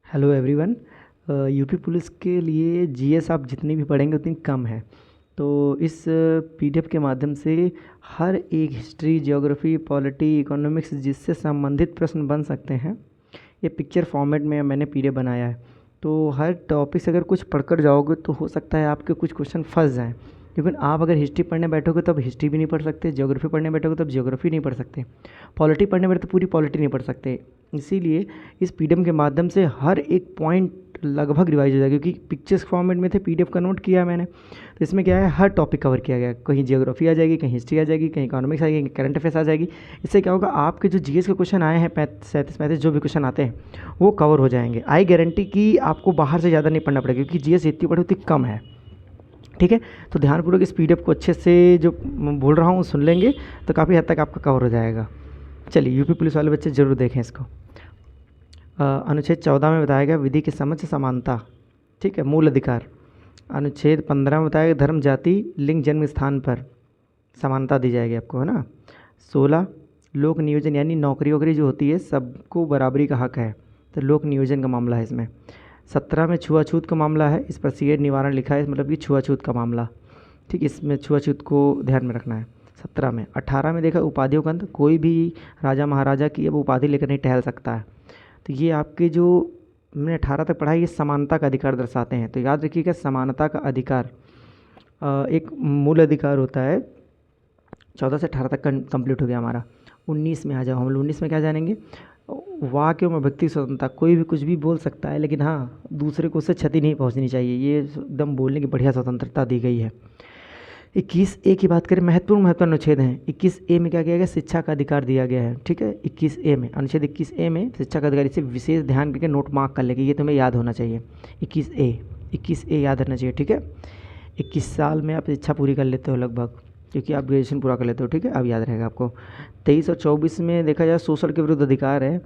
Hello everyone. UP police के लिए GS आप जितनी भी पढ़ेंगे उतनी कम है। तो इस पीडीएफ के माध्यम से हर एक हिस्ट्री, ज्योग्राफी, पॉलिटी, इकोनॉमिक्स जिससे संबंधित प्रश्न बन सकते हैं, ये पिक्चर फॉर्मेट में मैंने पीडीएफ बनाया है। तो हर टॉपिक से अगर कुछ पढ़कर जाओगे तो हो सकता है आपके कुछ क्वेश्चन फंस जाएं। लेकिन आप अगर हिस्ट्री पढ़ने बैठोगे तो अब हिस्ट्री भी नहीं पढ़ सकते, ज्योग्राफी पढ़ने बैठोगे तब ज्योग्राफी नहीं पढ़ सकते, पॉलिटी पढ़ने बैठे तो पूरी पॉलिटी नहीं पढ़ सकते। इसीलिए इस पीडीएफ के माध्यम से हर एक पॉइंट लगभग रिवाइज हो जाएगा, क्योंकि पिक्चर्स फॉर्मेट में थे, पीडीएफ कन्वर्ट किया है मैंने। तो इसमें क्या है, हर टॉपिक कवर किया गया है। कहीं ज्योग्राफी आ जाएगी, कहीं हिस्ट्री आ जाएगी, कहीं इकोनॉमिक्स आ जाएगी, करंट अफेयर्स आ जाएगी। इससे क्या होगा, आपके जो जीएस के क्वेश्चन आए हैं 37-35 जो भी क्वेश्चन आते हैं वो कवर हो जाएंगे। आई गारंटी कि आपको बाहर से ज़्यादा नहीं पढ़ना पड़ेगा, क्योंकि जीएस इतनी पढ़ी उतनी कम है। ठीक है, तो ध्यानपूर्वक इस पीडीएफ को अच्छे से जो बोल रहा हूँ सुन लेंगे तो काफ़ी हद तक आपका कवर हो जाएगा। चलिए, यूपी पुलिस वाले बच्चे ज़रूर देखें इसको। अनुच्छेद 14 में बताया गया विधि के समझ समानता, ठीक है, मूल अधिकार। अनुच्छेद 15 में बताया गया धर्म, जाति, लिंग, जन्म स्थान पर समानता दी जाएगी आपको, है ना। 16 लोक नियोजन, यानी नौकरी वोकरी जो होती है सबको बराबरी का हक है, तो लोक नियोजन का मामला है इसमें। 17 में छुआछूत का मामला है, इस पर सीएड निवारण लिखा है, मतलब कि छुआछूत का मामला, ठीक, इसमें छुआछूत को ध्यान में रखना है 17 में। 18 में देखा उपाधियों का अंत, कोई भी राजा महाराजा की अब उपाधि लेकर नहीं टहल सकता है। तो ये आपके जो मैंने 18 तक पढ़ा है ये समानता का अधिकार दर्शाते हैं, तो याद रखिएगा समानता का अधिकार एक मूल अधिकार होता है। 14 से 18 तक कंप्लीट हो गया हमारा। 19 में आ जाओ, हम लोग 19 में क्या जानेंगे, वाक्य में व्यक्ति स्वतंत्रता। कोई भी कुछ भी बोल सकता है, लेकिन हाँ दूसरे को उससे क्षति नहीं पहुंचनी चाहिए, ये एकदम बोलने की बढ़िया स्वतंत्रता दी गई है। 21A की बात करें, महत्वपूर्ण अनुच्छेद हैं। 21A में क्या किया गया, शिक्षा का अधिकार दिया गया है, ठीक है। 21A में, अनुच्छेद 21A में शिक्षा का अधिकार, इसे विशेष ध्यान करके नोट मार्क कर लेंगे, ये तुम्हें याद होना चाहिए। 21A याद रहना चाहिए, ठीक है। 21 साल में आप शिक्षा पूरी कर लेते हो लगभग, क्योंकि आप ग्रेजुएशन पूरा कर लेते हो, ठीक है, अब याद रहेगा आपको। 23 और 24 में देखा जाए शोषण के विरुद्ध अधिकार है,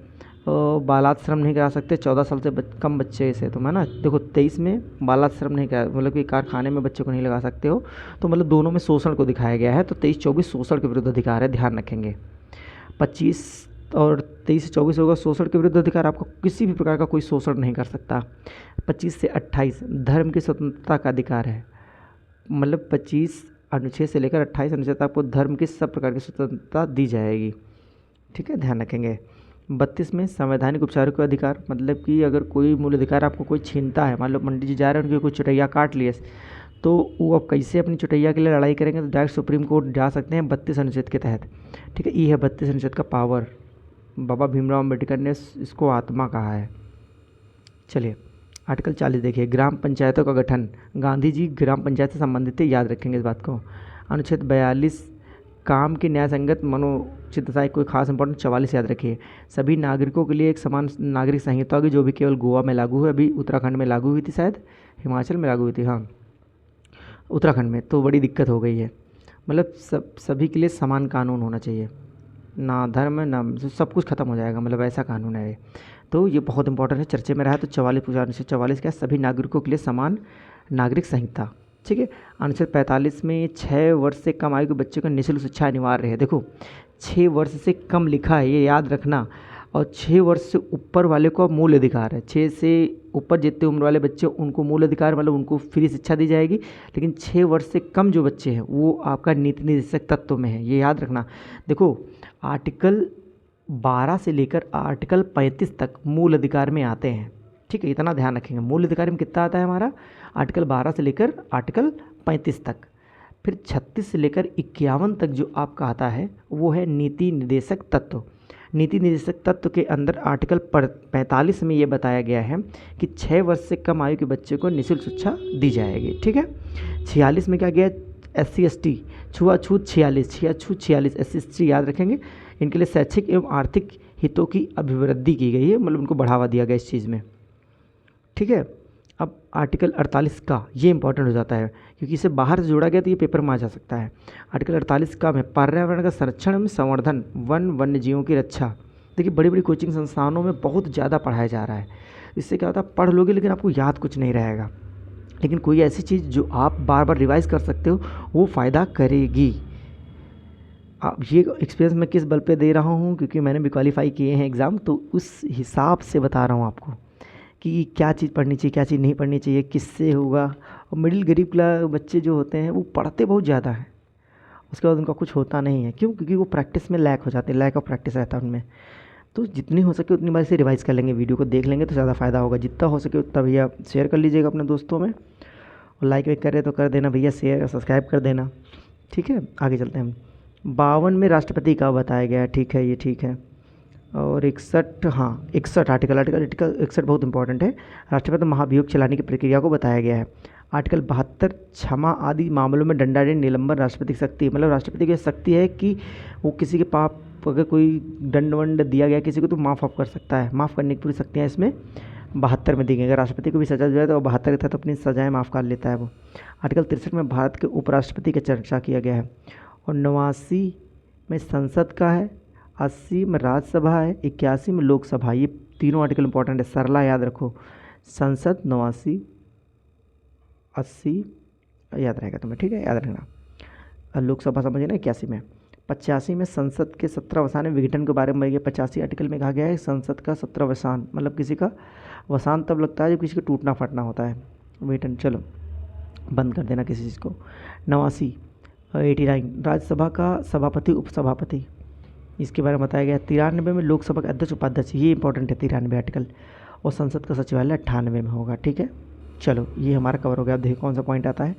बालाश्रम नहीं करा सकते 14 साल से कम बच्चे से, तो है ना। देखो 23 में बालाश्रम नहीं करा, मतलब कि कारखाने में बच्चे को नहीं लगा सकते हो, तो मतलब दोनों में शोषण को दिखाया गया है। तो 23-24 शोषण के विरुद्ध अधिकार है, ध्यान रखेंगे। 25 और 23 से 24 होगा शोषण के विरुद्ध अधिकार, आपको किसी भी प्रकार का कोई शोषण नहीं कर सकता। 25 से 28 धर्म की स्वतंत्रता का अधिकार है, मतलब 25 अनुच्छेद से लेकर 28 अनुच्छेद तक आपको धर्म की सब प्रकार की स्वतंत्रता दी जाएगी, ठीक है, ध्यान रखेंगे। 32 में संवैधानिक उपचारों का अधिकार, मतलब कि अगर कोई मूल अधिकार आपको कोई छीनता है, मान लो पंडित जी जा रहे हैं, उनकी कोई चुटैया काट लिए, तो वो अब कैसे अपनी चुटैया के लिए लड़ाई करेंगे, तो डायरेक्ट सुप्रीम कोर्ट जा सकते हैं 32 अनुच्छेद के तहत, ठीक है। ये है 32 अनुच्छेद का पावर, बाबा भीमराव अम्बेडकर ने इसको आत्मा कहा है। चलिए आर्टिकल 40 देखिए, ग्राम पंचायतों का गठन, गांधी जी ग्राम पंचायत से संबंधित है, याद रखेंगे इस बात को। अनुच्छेद 42 काम की न्याय संगत मनोचितता, कोई खास इंपॉर्टेंट। 44 याद रखिए, सभी नागरिकों के लिए एक समान नागरिक संहिता होगी, जो भी केवल गोवा में लागू है, अभी उत्तराखंड में लागू हुई थी, शायद हिमाचल में लागू हुई थी, हाँ उत्तराखंड में, तो बड़ी दिक्कत हो गई है। मतलब सभी के लिए समान कानून होना चाहिए, ना धर्म ना सब कुछ खत्म हो जाएगा, मतलब ऐसा कानून है ये। तो ये बहुत इंपॉर्टेंट है, चर्चे में रहा है। तो 44 क्या, सभी नागरिकों के लिए समान नागरिक संहिता, ठीक है। अनुच्छेद 45 में 6 वर्ष से कम आयु के बच्चे को निःशुल्क शिक्षा अनिवार्य है। देखो 6 वर्ष से कम लिखा है, ये याद रखना, और 6 वर्ष से ऊपर वाले को मूल अधिकार है। 6 से ऊपर जितने उम्र वाले बच्चे उनको मूल अधिकार, मतलब उनको फ्री शिक्षा दी जाएगी, लेकिन 6 वर्ष से कम जो बच्चे हैं वो आपका नीति निर्देशक तत्व में है, ये याद रखना। देखो आर्टिकल 12 से लेकर आर्टिकल 35 तक मूल अधिकार में आते हैं, ठीक है, इतना ध्यान रखेंगे। मूल अधिकार में कितना आता है हमारा, आर्टिकल 12 से लेकर आर्टिकल 35 तक। फिर 36 से लेकर 51 तक जो आपका आता है वो है नीति निर्देशक तत्व। नीति निर्देशक तत्व के अंदर आर्टिकल 45 में ये बताया गया है कि 6 वर्ष से कम आयु के बच्चे को निःशुल्क शिक्षा दी जाएगी, ठीक है। 46 में क्या गया, SC/ST छुआछूत 46 SC/ST याद रखेंगे, इनके लिए शैक्षिक एवं आर्थिक हितों की अभिवृद्धि की गई है, मतलब उनको बढ़ावा दिया गया इस चीज़ में, ठीक है। अब आर्टिकल 48 का ये इंपॉर्टेंट हो जाता है, क्योंकि इसे बाहर से जोड़ा गया तो ये पेपर में आ जा सकता है। आर्टिकल 48 का है पर्यावरण का संरक्षण एवं संवर्धन, वन्य जीवों की रक्षा। देखिए बड़ी बड़ी कोचिंग संस्थानों में बहुत ज़्यादा पढ़ाया जा रहा है, इससे क्या होता है पढ़ लोगे लेकिन आपको याद कुछ नहीं रहेगा, लेकिन कोई ऐसी चीज़ जो आप बार बार रिवाइज कर सकते हो वो फ़ायदा करेगी। अब ये एक्सपीरियंस मैं किस बल पे दे रहा हूँ, क्योंकि मैंने भी क्वालिफाई किए हैं एग्ज़ाम, तो उस हिसाब से बता रहा हूँ आपको कि क्या चीज़ पढ़नी चाहिए, क्या चीज़ नहीं पढ़नी चाहिए, किससे होगा। और मिडिल गरीब क्लास बच्चे जो होते हैं वो पढ़ते बहुत ज़्यादा हैं, उसके बाद उनका कुछ होता नहीं है। क्यों? क्योंकि वो प्रैक्टिस में लैक हो जाते हैं, लैक ऑफ प्रैक्टिस रहता है उनमें। तो जितनी हो सके उतनी बार से रिवाइज़ कर लेंगे, वीडियो को देख लेंगे तो ज़्यादा फ़ायदा होगा। जितना हो सके उतना भैया शेयर कर लीजिएगा अपने दोस्तों में, और लाइक वाइक करे तो कर देना भैया, शेयर सब्सक्राइब कर देना। ठीक है, आगे चलते हैं हम। 52 में राष्ट्रपति का बताया गया है, ठीक है, ये ठीक है। और 61, हाँ 61 आर्टिकल 61 बहुत इंपॉर्टेंट है। राष्ट्रपति महाभियोग चलाने की प्रक्रिया को बताया गया है। आर्टिकल 72 क्षमा आदि मामलों में दंडादेश निलंबन राष्ट्रपति की शक्ति, मतलब राष्ट्रपति की शक्ति है कि वो किसी के पाप, अगर कोई दंड वंड दिया गया किसी को तो माफ़ ऑफ कर सकता है, माफ़ करने की पूरी शक्तियाँ इसमें 72 में दी गई। अगर राष्ट्रपति को भी सजा दिया तो 72 के तहत अपनी सजाएँ माफ़ कर लेता है वो। आर्टिकल 63 में भारत के उपराष्ट्रपति की चर्चा किया गया है। और 89 में संसद का है, 80 में राज्यसभा है, 81 में लोकसभा। ये तीनों आर्टिकल इंपॉर्टेंट है, सरला याद रखो। संसद 89, 80 याद रहेगा तुम्हें, ठीक है, याद रखना। लोकसभा समझे ना, 81 में। 85 में संसद के 17 वसान विघटन के बारे में 85 आर्टिकल में कहा गया है संसद का 17 वसान, मतलब किसी का वसान तब लगता है जब किसी का टूटना फटना होता है, विघटन। चलो बंद कर देना किसी चीज़ को। 89 89 राज्यसभा का सभापति उपसभापति, इसके बारे में बताया गया। 93 में लोकसभा के अध्यक्ष उपाध्यक्ष, ये इंपॉर्टेंट है 93 आर्टिकल। और संसद का सचिवालय 98 में होगा, ठीक है। चलो ये हमारा कवर हो गया। अब देखो कौन सा पॉइंट आता है।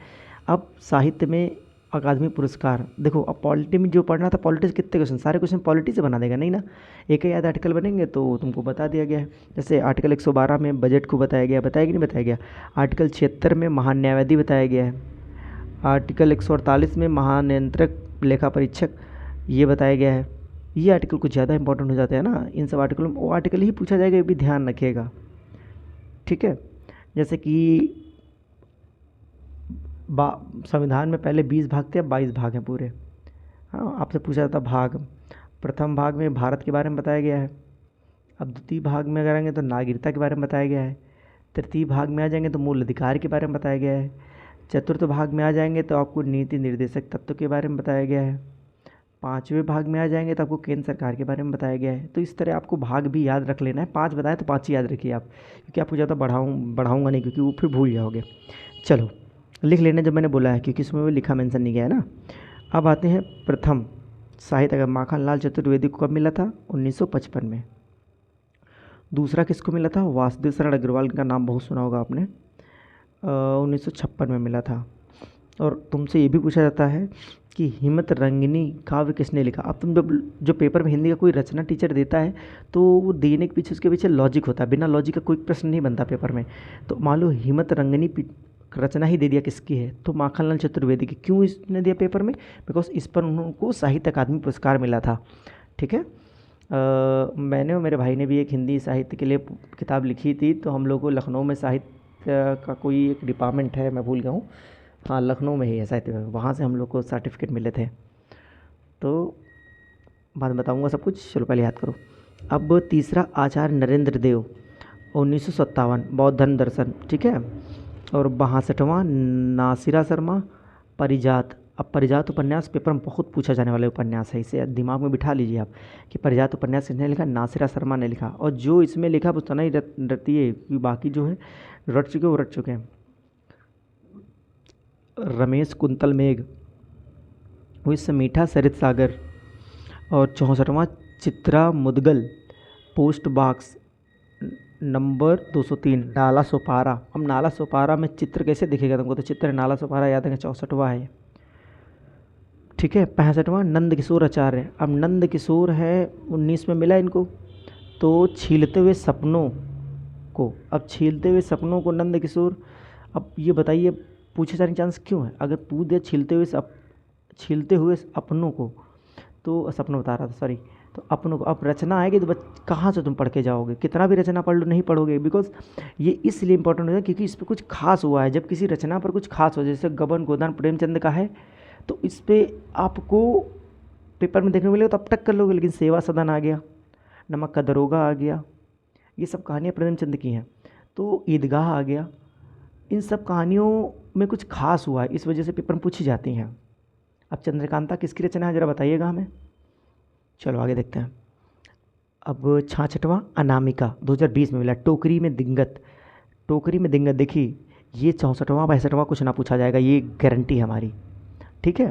अब साहित्य में अकादमी पुरस्कार, देखो अब पॉलिटी में जो पढ़ना था, पॉलिटिक्स कितने क्वेश्चन, सारे क्वेश्चन पॉलिटी से बना देगा नहीं ना, एक ही आध आर्टिकल बनेंगे तो तुमको बता दिया गया है। जैसे आर्टिकल 112 में बजट को बताया गया, बताया कि नहीं बताया गया। आर्टिकल 76 में महान न्यायाधीश बताया गया है। आर्टिकल 148 में महानियंत्रक लेखा परीक्षक ये बताया गया है। ये आर्टिकल कुछ ज़्यादा इंपॉर्टेंट हो जाते हैं ना, इन सब आर्टिकल में वो आर्टिकल ही पूछा जाएगा, ये भी ध्यान रखिएगा, ठीक है। जैसे कि संविधान में पहले 20 भाग थे, अब 22 भाग हैं पूरे। हाँ, आपसे पूछा जाता भाग। प्रथम भाग में भारत के बारे में बताया गया है। अब द्वितीय भाग में अगर आएंगे तो नागरिकता के बारे में बताया गया है। तृतीय भाग में आ जाएंगे तो मूल अधिकार के बारे में बताया गया है। चतुर्थ भाग में आ जाएंगे तो आपको नीति निर्देशक तत्व के बारे में बताया गया है। पाँचवें भाग में आ जाएंगे तो आपको केंद्र सरकार के बारे में बताया गया है। तो इस तरह आपको भाग भी याद रख लेना है, 5 बताए तो 5 ही याद रखिए आप, क्योंकि आपको ज़्यादा बढ़ाऊँगा नहीं, क्योंकि वो फिर भूल जाओगे। चलो लिख लेना जब मैंने बोला है, क्योंकि इसमें वो लिखा मेंशन नहीं गया है ना। अब आते हैं प्रथम साहित्य अगर माखनलाल चतुर्वेदी को कब मिला था? 1955 में। दूसरा किसको मिला था? वासुदेव शरण अग्रवाल का नाम बहुत सुना होगा आपने, 1956 में मिला था। और तुमसे ये भी पूछा जाता है कि हिम्मत रंगिनी काव्य किसने लिखा। अब तुम जो पेपर में हिंदी का कोई रचना टीचर देता है तो वो देने के पीछे उसके पीछे लॉजिक होता है, बिना लॉजिक का कोई प्रश्न नहीं बनता पेपर में। तो मान लो हिम्मत रंगिनी रचना ही दे दिया किसकी है, तो माखनलाल चतुर्वेदी की। क्यों इसने दिया पेपर में? बिकॉज इस पर उनको साहित्य अकादमी पुरस्कार मिला था, ठीक है। मैंने और मेरे भाई ने भी एक हिंदी साहित्य के लिए किताब लिखी थी, तो हम लोग को लखनऊ में साहित्य का कोई एक डिपार्टमेंट है, मैं भूल गया हूँ, हाँ लखनऊ में ही है साहित्य विभाग, वहाँ से हम लोग को सर्टिफिकेट मिले थे। तो बाद में बताऊँगा सब कुछ, चलो पहले याद करो। अब तीसरा आचार्य नरेंद्र देव 1957 बौद्ध धर्म दर्शन, ठीक है। और 62वां नासिरा शर्मा परिजात। अब परिजात उपन्यास पेपर में बहुत पूछा जाने वाला उपन्यास है, इसे दिमाग में बिठा लीजिए आप कि परिजात उपन्यास किसने लिखा? नासिरा शर्मा ने लिखा। और जो इसमें लिखा वो उतना ही रटती है, कि बाकी जो है रट चुके वो रट चुके हैं। रमेश कुंतल मेघ, वो इससे मीठा सरित सागर। और 64वां Chitra Mudgal post box number 203 Nala Sopara. अब नाला सोपारा में चित्र कैसे दिखेगा तुमको? तो चित्र नाला सोपारा याद है, 64वां है, ठीक है। 65वां नंद किशोर आचार्य। अब नंद किशोर है 19 में मिला इनको, तो छीलते हुए सपनों को। अब छीलते हुए सपनों को नंद किशोर। अब ये बताइए पूछे जाने चांस क्यों है? अगर पूछ दिया छीलते हुए अपनों को, तो सपनों बता रहा था, सॉरी, तो अपनों को। अब रचना आएगी तो कहाँ से तुम पढ़ के जाओगे? कितना भी रचना पढ़ लो नहीं पढ़ोगे, बिकॉज ये इसलिए इंपॉर्टेंट हो है क्योंकि इस पर कुछ खास हुआ है। जब किसी रचना पर कुछ खास हो, जैसे गबन गोदान प्रेमचंद का है, तो इस पर आपको पेपर में देखने को मिलेगा तो आप टक कर लोगे। लेकिन सेवा सदन आ गया, नमक का दरोगा आ गया, ये सब कहानियाँ प्रेमचंद की हैं। तो ईदगाह आ गया, इन सब कहानियों में कुछ खास हुआ है, इस वजह से पेपर में पूछी जाती हैं। अब चंद्रकांता किसकी रचना है ज़रा बताइएगा हमें। चलो आगे देखते हैं। अब 66वां अनामिका 2020 में मिला। टोकरी में दिंगत देखिए, ये 64वां 62वां कुछ ना पूछा जाएगा, ये गारंटी है हमारी। ठीक है,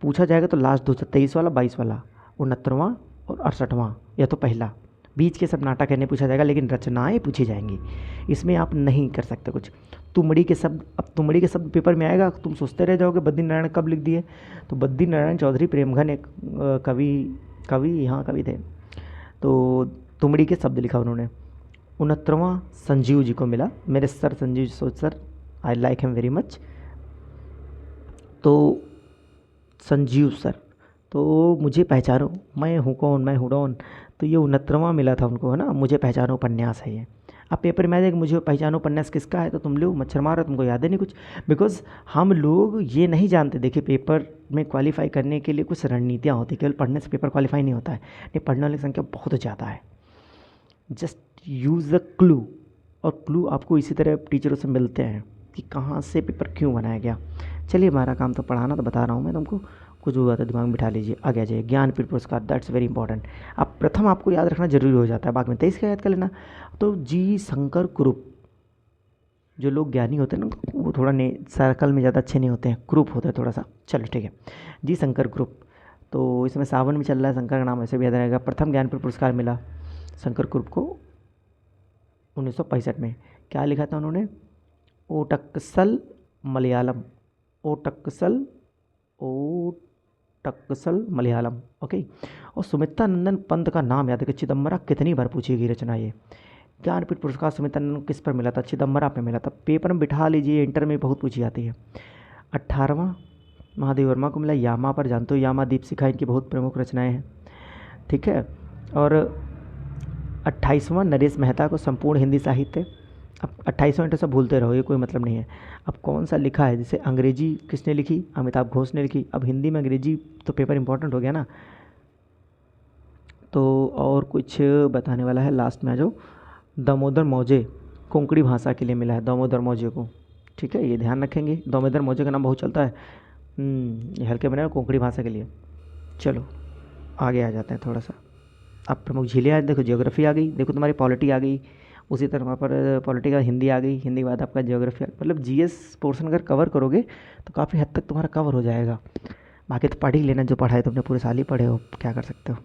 पूछा जाएगा तो लास्ट 2023 वाला 22 वाला 69वां और 68वां, या तो पहला। बीच के सब नाटक नहीं पूछा जाएगा, लेकिन रचनाएं पूछी जाएंगी, इसमें आप नहीं कर सकते कुछ। तुमड़ी के शब्द, अब तुमड़ी के शब्द पेपर में आएगा, तुम सोचते रह जाओगे बद्री नारायण कब लिख दिए। तो बद्री नारायण चौधरी प्रेमघन एक कवि थे। तो तुमड़ी के शब्द लिखा उन्होंने। 69वां संजीव जी को मिला, मेरे सर संजीव सोच sir, I like him very much. तो संजीव सर, तो मुझे पहचानो मैं हूँ कौन, मैं हूँ डॉन। तो ये 69वां मिला था उनको, है ना, मुझे पहचानो उपन्यास है ये। अब पेपर में आ जाएगा मुझे पहचानो उपन्यास किसका है, तो तुम लो मच्छर मारो, तुमको याद है नहीं कुछ। बिकॉज हम लोग ये नहीं जानते। देखिए, पेपर में क्वालिफाई करने के लिए कुछ रणनीतियाँ होती हैं, केवल पढ़ने से पेपर क्वालिफाई नहीं होता है। नहीं, पढ़ने वाली संख्या बहुत ज़्यादा है। जस्ट यूज़ द क्लू, और क्लू आपको इसी तरह टीचरों से मिलते हैं कि कहाँ से पेपर क्यों बनाया गया। चलिए, हमारा काम तो पढ़ाना, तो बता रहा हूँ मैं तुमको, कुछ हुआ तो दिमाग में बिठा लीजिए। आगे आ जाइए, ज्ञानपीठ पुरस्कार, दैट्स वेरी इंपॉर्टेंट। अब प्रथम आपको याद रखना जरूरी हो जाता है, बाद में 23 का याद कर लेना। तो जी शंकर ग्रुप, जो लोग ज्ञानी होते हैं ना, वो थोड़ा सर्कल में ज़्यादा अच्छे नहीं होते हैं, ग्रुप होता है थोड़ा सा। चलो ठीक है, जी शंकर ग्रुप। तो इसमें सावन में चल रहा है, शंकर का नाम ऐसे भी याद रहेगा। प्रथम ज्ञानपीठ पुरस्कार मिला शंकर ग्रुप को 1965 में। क्या लिखा था उन्होंने? ओटक्सल मलयालम, ओटक्सल ओटक्सल मलयालम। ओके। और सुमित्रा नंदन पंत का नाम याद है कि चिदम्बरा कितनी बार पूछी गई रचना ये। ज्ञानपीठ पुरस्कार सुमित्रा नंदन किस पर मिला था? चिदम्बरा पे मिला था। पेपर में बिठा लीजिए, इंटर में बहुत पूछी जाती है। 18वां महादेव वर्मा को मिला यामा पर, जानते हो यामा दीपशिखा इनकी बहुत प्रमुख रचनाएं हैं। ठीक है। और 28वां नरेश मेहता को संपूर्ण हिंदी साहित्य। अब 28वां इंटर सब भूलते रहो, ये कोई मतलब नहीं है। अब कौन सा लिखा है? जैसे अंग्रेजी किसने लिखी? अमिताभ घोष ने लिखी। अब हिंदी में अंग्रेजी तो पेपर इंपॉर्टेंट हो गया ना। तो और कुछ बताने वाला है लास्ट में, आ जाओ। दामोदर मौजे कोंकणी भाषा के लिए मिला है, दामोदर मौजे को। ठीक है, ये ध्यान रखेंगे, दामोदर मौजे का नाम बहुत चलता है। ये हल्के बने कोंकणी भाषा के लिए। चलो आगे आ जाते हैं थोड़ा सा। अब प्रमुख झीलें आज देखो, ज्योग्राफी आ गई, देखो तुम्हारी पॉलिटी आ गई, उसी तरह वहाँ पर पॉलिटी का हिंदी आ गई, हिंदी के बाद आपका ज्योग्राफी मतलब जीएस पोर्शन अगर कवर करोगे तो काफ़ी हद तक तुम्हारा कवर हो जाएगा। बाकी तो पढ़ ही लेना, जो पढ़ा है तुमने पूरे साल ही पढ़े हो, क्या कर सकते हो।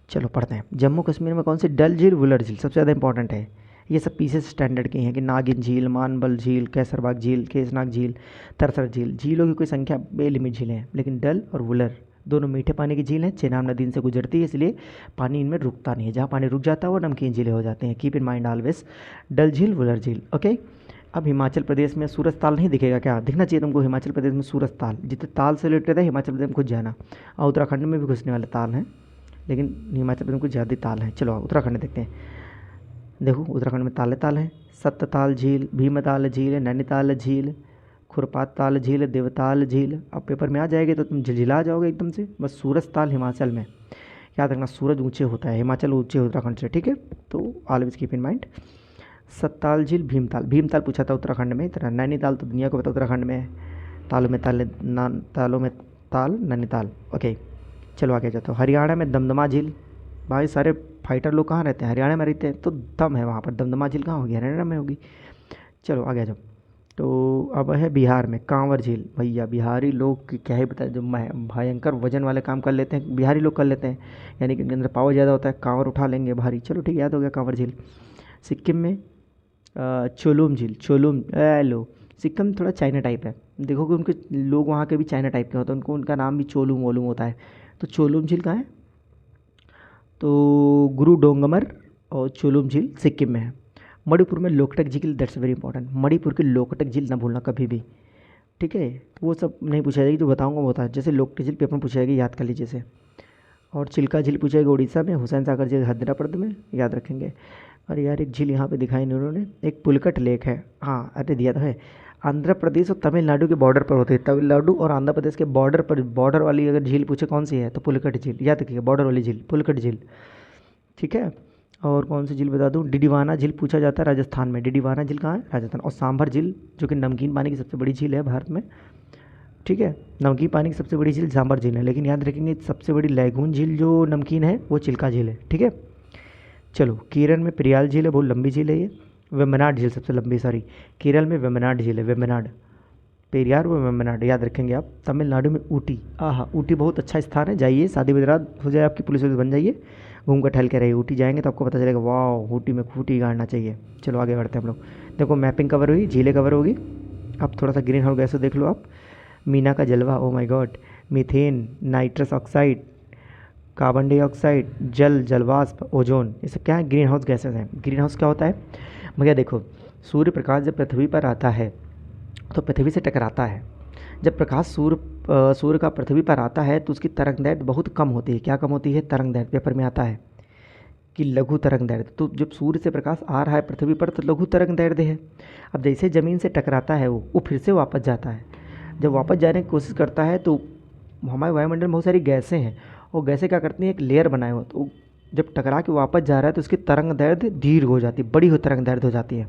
चलो पढ़ते हैं। जम्मू कश्मीर में कौन सी? डल झील, वुलर झील सबसे ज़्यादा इंपॉर्टेंट है। ये सब पीसेस स्टैंडर्ड की हैं कि नागिन झील, मानबल झील, कैसरबाग झील, केसनाग झील, तरसर झील। झीलों की कोई संख्या बेलिमिट झीलें हैं, लेकिन डल और वुलर दोनों मीठे पानी की झील हैं। चेनाब नदी से गुजरती है, इसलिए पानी इनमें रुकता नहीं है। जहाँ पानी रुक जाता है वो नमकीन झीलें हो जाती हैं। कीप इन माइंड ऑलवेज, डल झील, वुलर झील। ओके। अब हिमाचल प्रदेश में सूरज ताल नहीं दिखेगा क्या? दिखना चाहिए तुमको हिमाचल प्रदेश में सूरज ताल। जितने ताल से रिलेटेड है हिमाचल प्रदेश में घुस जाना, और उत्तराखंड में भी घुसने वाले ताल हैं, लेकिन हिमाचल प्रदेश में कुछ ज़्यादा ताल हैं। चलो उत्तराखंड देखते हैं। देखो उत्तराखंड में ताल हैं। सत्ताल झील, भीमताल झील, नैनीताल झील, खुरपात ताल झील, देवताल झील। अब पेपर में आ जाएगी तो तुम झिलझिला जाओगे एकदम से। बस सूरज ताल हिमाचल में, याद रखना सूरज ऊंचे होता है, हिमाचल ऊंचे उत्तराखंड से। ठीक है, तो always keep in mind. Sattal झील, भीमताल पूछा था उत्तराखंड में। तरह नैनीताल तो दुनिया को पता उत्तराखंड में है। तालों में ताल नैनीताल। ओके, चलो आगे जाता हूँ। हरियाणा में दमदमा झील। भाई सारे फाइटर लोग कहाँ रहते हैं? हरियाणा में रहते हैं, तो दम है वहाँ पर। दमदमा झील कहाँ होगी? हरियाणा में होगी। चलो आगे आ जाओ। तो अब है बिहार में कांवर झील। भैया बिहारी लोग की क्या ही बताए, जो भयंकर वजन वाले काम कर लेते हैं बिहारी लोग कर लेते हैं, यानी कि उनके अंदर पावर ज़्यादा होता है, कांवर उठा लेंगे भारी। चलो ठीक है, याद हो गया कांवर झील। सिक्किम में चोलुम झील, लो। सिक्किम थोड़ा चाइना टाइप है, देखोगे उनके लोग वहाँ के भी चाइना टाइप के होते हैं, उनको उनका नाम भी चोलुम वोलुम होता है। तो चोलुम झील कहाँ है? तो गुरु डोंगमर और चोलुम झील सिक्किम में है। मणिपुर में लोकटक झील, दैट्स वेरी इंपॉर्टेंट। मणिपुर की लोकटक झील ना भूलना कभी भी। ठीक है, वो सब नहीं पूछा जाएगी, जो बताऊंगा वो था। जैसे लोकटक झील पेपर में पूछा जाएगी, याद कर लीजिए से। और चिल्का झील पूछा जाएगी उड़ीसा में, हुसैन सागर झील हैदराबाद में, याद रखेंगे। और यार एक झील यहाँ पे दिखाई नहीं उन्होंने, एक पुलकट लेक है। हाँ अरे दिया तो है। आंध्र प्रदेश और तमिलनाडु के बॉर्डर पर होती है। तमिलनाडु और आंध्र प्रदेश के बॉर्डर पर, बॉर्डर वाली अगर झील पूछे कौन सी है, तो पुलकट झील, याद रखिएगा, बॉर्डर वाली झील पुलकट झील। ठीक है। और कौन सी झील बता दूँ? डिडीवाना झील पूछा जाता है राजस्थान में। डिडीवाना झील कहाँ है? राजस्थान। और सांभर झील, जो कि नमकीन पानी की सबसे बड़ी झील है भारत में। ठीक है, नमकीन पानी की सबसे बड़ी झील सांभर झील है, लेकिन याद रखेंगे सबसे बड़ी लैगून झील जो नमकीन है वो चिल्का झील है। ठीक है, चलो, केरल में पेरियार झील है, बहुत लंबी झील है ये। वेम्बनाड झील सबसे लंबी, सॉरी, केरल में वेम्बनाड झील है, वेम्बनाड। पेरियार व वेम्बनाड याद रखेंगे आप। तमिलनाडु में ऊटी, आहा, ऊटी बहुत अच्छा स्थान है, जाइए, शादी वगैरह हो जाए आपकी, पुलिस वुलिस बन जाइए, घूम कर टहल के रहिए। ऊटी जाएंगे तो आपको पता चलेगा, वाह ऊटी में खूटी गाड़ना चाहिए। चलो आगे बढ़ते हैं हम लोग। देखो मैपिंग कवर हुई, झीलें कवर होगी। अब थोड़ा सा ग्रीन हाउस गैस देख लो आप। मीना का जलवा, oh my God, methane, nitrous oxide, carbon dioxide, जल, जलवाष्प, ओजोन, ये सब क्या है? ग्रीन हाउस गैसेज हैं। ग्रीन हाउस क्या होता है भैया? देखो, सूर्य प्रकाश जब पृथ्वी पर आता है तो पृथ्वी से टकराता है। जब प्रकाश सूर्य का पृथ्वी पर आता है तो उसकी तरंग दैर्ध्य बहुत कम होती है। क्या कम होती है? तरंग दैर्ध्य, पेपर में आता है कि लघु तरंग दैर्ध्य। तो जब सूर्य से प्रकाश आ रहा है पृथ्वी पर तो लघु तरंग दैर्ध्य है। अब जैसे ज़मीन से टकराता है वो फिर से वापस जाता है। जब वापस जाने की कोशिश करता है तो हमारे वायुमंडल में बहुत सारी गैसें हैं, और गैसें क्या करती हैं, एक लेयर बनाए हुआ, तो जब टकरा के वापस जा रहा है तो उसकी तरंग दैर्ध्य दीर्घ हो जाती है, बड़ी हो तरंग दैर्ध्य हो जाती है।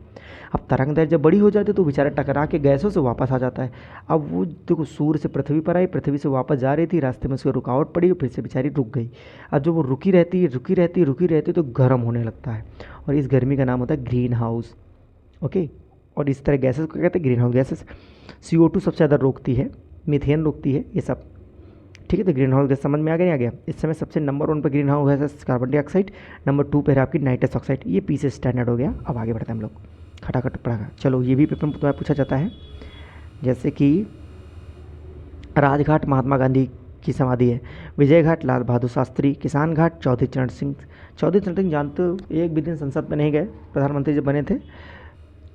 अब तरंग दैर्ध्य जब बड़ी हो जाती है तो बेचारा टकरा के गैसों से वापस आ जाता है। अब वो देखो, सूर्य से पृथ्वी पर आई, पृथ्वी से वापस जा रही थी, रास्ते में उसको रुकावट पड़ी और फिर से बेचारी रुक गई। अब जब वो रुकी रहती है, रुकी रहती है, रुकी रहती है, तो गर्म होने लगता है, और इस गर्मी का नाम होता है ग्रीन हाउस। ओके, और इस तरह गैसेस को कहते हैं ग्रीन हाउस गैसेस। CO2 सबसे ज़्यादा रोकती है, मीथेन रोकती है, ये सब। ठीक है, तो ग्रीन हाउस गैस समझ में आ गया, नहीं आ गया? इस समय सबसे नंबर 1 पर green house gas carbon dioxide, number 2 पर है आपकी नाइट्रस ऑक्साइड। ये पी से स्टैंडर्ड हो गया। अब आगे बढ़ते हैं हम लोग, खटाखट पड़ा। चलो, ये भी पेपर में तुम्हारा पूछा जाता है, जैसे कि राजघाट महात्मा गांधी की समाधि है, विजय घाट लाल बहादुर शास्त्री, किसान घाट चौधरी चरण सिंह। चौधरी चरण सिंह जानते हो, एक भी दिन संसद में नहीं गए, प्रधानमंत्री जब बने थे।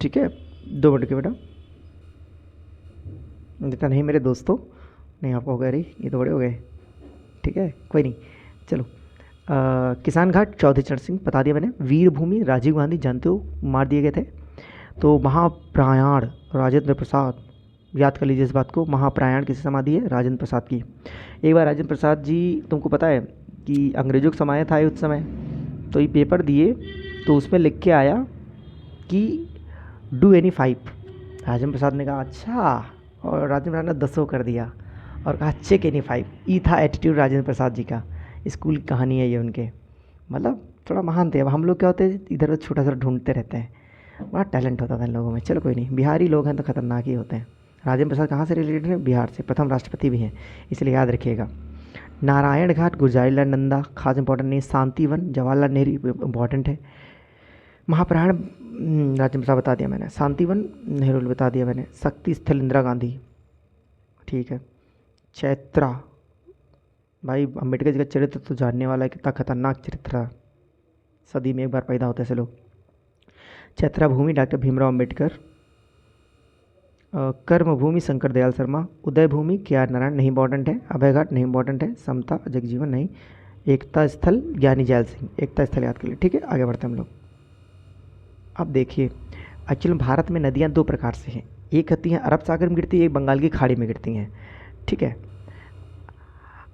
ठीक है, 2 मिनट के बेटा, जितना नहीं मेरे दोस्तों, नहीं आपको हो गए, रही ये तो बड़े हो गए। ठीक है, कोई नहीं, चलो। किसान घाट चौधरी चरण सिंह बता दिया मैंने। वीर भूमि राजीव गांधी जानते हो, मार दिए गए थे। तो महाप्रयाण राजेंद्र प्रसाद, याद कर लीजिए इस बात को, महाप्रयाण किसी समाधि है? राजेंद्र प्रसाद की। एक बार राजेंद्र प्रसाद जी, तुमको पता है कि अंग्रेजों का समय था उस समय, तो ये पेपर दिए तो उसमें लिख के आया कि डू एनी 5। राजेंद्र प्रसाद ने कहा अच्छा, और राजेंद्र प्रसाद ने 10 कर दिया और कहा चेक एनी 5। ये था एटीट्यूड राजेंद्र प्रसाद जी का। स्कूल की कहानी है ये उनके, मतलब थोड़ा महान थे। अब हम लोग क्या होते हैं, इधर उधर छोटा सा ढूंढते रहते हैं, बड़ा टैलेंट होता था इन लोगों में। चलो कोई नहीं, बिहारी लोग हैं तो खतरनाक ही होते हैं। राजेंद्र प्रसाद कहाँ से रिलेटेड हैं? बिहार से, प्रथम राष्ट्रपति भी हैं, इसलिए याद रखिएगा। नारायण घाट गुलजारीलाल नंदा, खास इंपॉर्टेंट नहीं। शांतिवन जवाहरलाल नेहरू, इंपॉर्टेंट है। महाप्राण राजेंद्र प्रसाद बता दिया मैंने, शांतिवन नेहरू बता दिया मैंने। शक्ति स्थल इंदिरा गांधी, ठीक है। चैत्रा, भाई अम्बेडकर जी का चरित्र तो जानने वाला है, कितना खतरनाक चरित्र था, सदी में एक बार पैदा होते ऐसे लोग। चैत्रा भूमि डॉक्टर भीमराव अम्बेडकर। कर्म भूमि शंकर दयाल शर्मा। उदय भूमि के आर नारायण, नहीं इंपॉर्टेंट है। अभय घाट नहीं इंपॉर्टेंट है। समता जगजीवन नहीं। एकता स्थल ज्ञानी जैल सिंह, एकता स्थल याद कर लिए। ठीक है, आगे बढ़ते हैं हम लोग। अब देखिए, एक्चुअली भारत में नदियाँ 2 प्रकार से हैं, एक होती हैं अरब सागर में गिरती है, एक बंगाल की खाड़ी में गिरती हैं। ठीक है,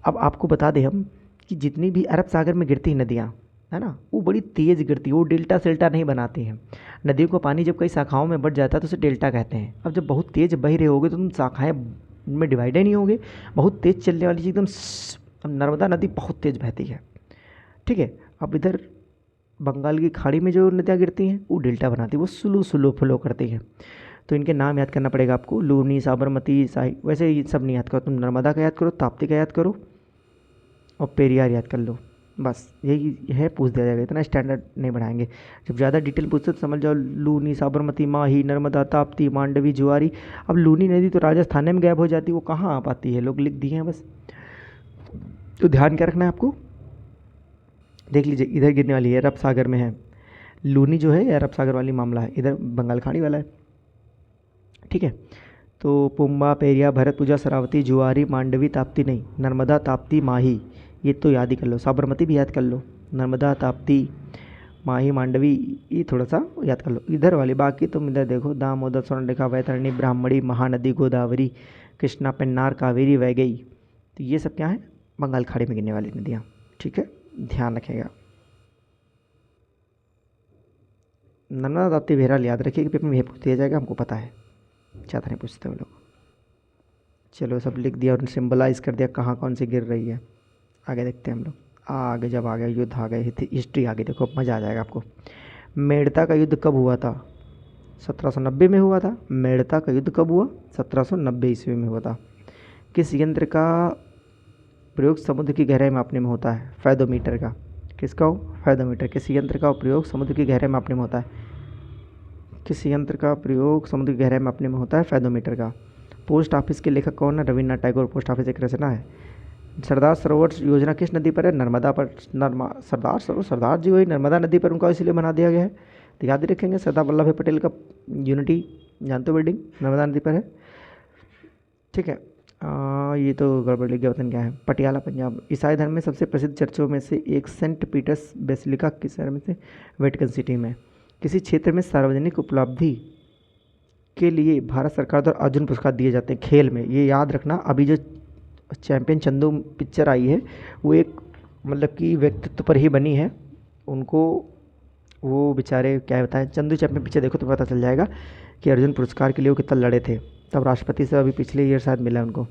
अब आपको बता दें हम कि जितनी भी अरब सागर में गिरती हैं नदियाँ, है ना, वो बड़ी तेज़ गिरती है, वो डेल्टा सेल्टा नहीं बनाती हैं। नदियों का पानी जब कई शाखाओं में बढ़ जाता है तो उसे डेल्टा कहते हैं। अब जब बहुत तेज़ बह रहे होगे तो तुम शाखाएँ में डिवाइड ही नहीं होगे, बहुत तेज़ चलने वाली चीज़ एकदम अब नर्मदा नदी बहुत तेज़ बहती है। ठीक है, अब इधर बंगाल की खाड़ी में जो नदियाँ गिरती हैं वो डेल्टा बनाती है, वो स्लो स्लो फ्लो करती हैं। तो इनके नाम याद करना पड़ेगा आपको, लूनी, साबरमती, साही, वैसे ये सब नहीं याद करो तुम, नर्मदा का याद करो, ताप्ती का याद करो, और पेरियार याद कर लो। बस यही है, पूछ दिया जाएगा, इतना स्टैंडर्ड नहीं बढ़ाएंगे। जब ज़्यादा डिटेल पूछते तो समझ जाओ, लूनी, साबरमती, माही, नर्मदा, ताप्ती, मांडवी, जुआरी। अब लूनी नदी तो राजस्थान में गायब हो जाती है, वो कहाँ आ पाती है, लोग लिख दिए हैं बस। तो ध्यान क्या रखना है आपको, देख लीजिए, इधर गिरने वाली है, अरब सागर में है। लूनी जो है अरब सागर वाली मामला है, इधर बंगाल खाड़ी वाला है। ठीक है, तो पुम्बा, पेरिया, भरतपुजा, शरावती, जुआरी, मांडवी, ताप्ती नहीं, नर्मदा, ताप्ती, माही, ये तो याद ही कर लो। साबरमती भी याद कर लो, नर्मदा, ताप्ती, माही, मांडवी, ये थोड़ा सा याद कर लो इधर वाली। बाकी तुम इधर देखो, दामोदर, स्वर्णरेखा, वैतरणी, ब्राह्मणी, महानदी, गोदावरी, कृष्णा, पेन्नार, कावेरी, वैगई, तो ये सब क्या है, बंगाल खाड़ी में गिरने वाली नदियाँ। ठीक है, ध्यान रखेगा। नर्मदा, ताप्ती, बहरहाल याद रखिए कि पेपर में यह पूछ दिया जाएगा, हमको पता है, ज़्यादा नहीं पूछते वो लोग। चलो, सब लिख दिया और सिंबलाइज कर दिया कहाँ कौन सी गिर रही है। आगे देखते हैं हम लोग, आगे जब आ गया युद्ध, आ गए हिस्ट्री आ गई, देखो अब मज़ा आ जाएगा आपको। मेड़ता का युद्ध कब हुआ था? 1790 में हुआ था। मेड़ता का युद्ध कब हुआ? 1790 ईस्वी में हुआ था। किस यंत्र का प्रयोग समुद्र की गहराई मापने में होता है? फैदोमीटर का। किसका हो? फैदोमीटर। किस यंत्र का प्रयोग समुद्र की गहराई मापने में होता है? किस यंत्र का प्रयोग समुद्र की गहराई मापने में होता है? फैदोमीटर का। पोस्ट ऑफिस के लेखक कौन है? रविन्द्रनाथ टैगोर। पोस्ट ऑफिस एक रचना है। सरदार सरोवर योजना किस नदी पर है? नर्मदा पर। सरदार सरोवर, सरदार जी वही नर्मदा नदी पर, उनका इसलिए बना दिया गया है, तो याद ही रखेंगे। सरदार वल्लभ भाई पटेल का यूनिटी, जानते हो, बिल्डिंग नर्मदा नदी पर है। ठीक है। ये तो गड़बड़ लिख गया, वतन क्या है? पटियाला, पंजाब। ईसाई धर्म में सबसे प्रसिद्ध चर्चों में से एक सेंट पीटर्स बेसिलिका किस शहर में से? वेटिकन सिटी में। किसी क्षेत्र में सार्वजनिक उपलब्धि के लिए भारत सरकार द्वारा अर्जुन पुरस्कार दिए जाते हैं खेल में, ये याद रखना। अभी जो चैंपियन चंदू पिक्चर आई है, वो एक मतलब कि व्यक्तित्व पर ही बनी है। उनको वो बेचारे क्या बताएं, चंदू चैंपियन पिक्चर देखो तो पता चल जाएगा कि अर्जुन पुरस्कार के लिए वो कितना लड़े थे। तब राष्ट्रपति से अभी पिछले ईयर शायद मिला उनको,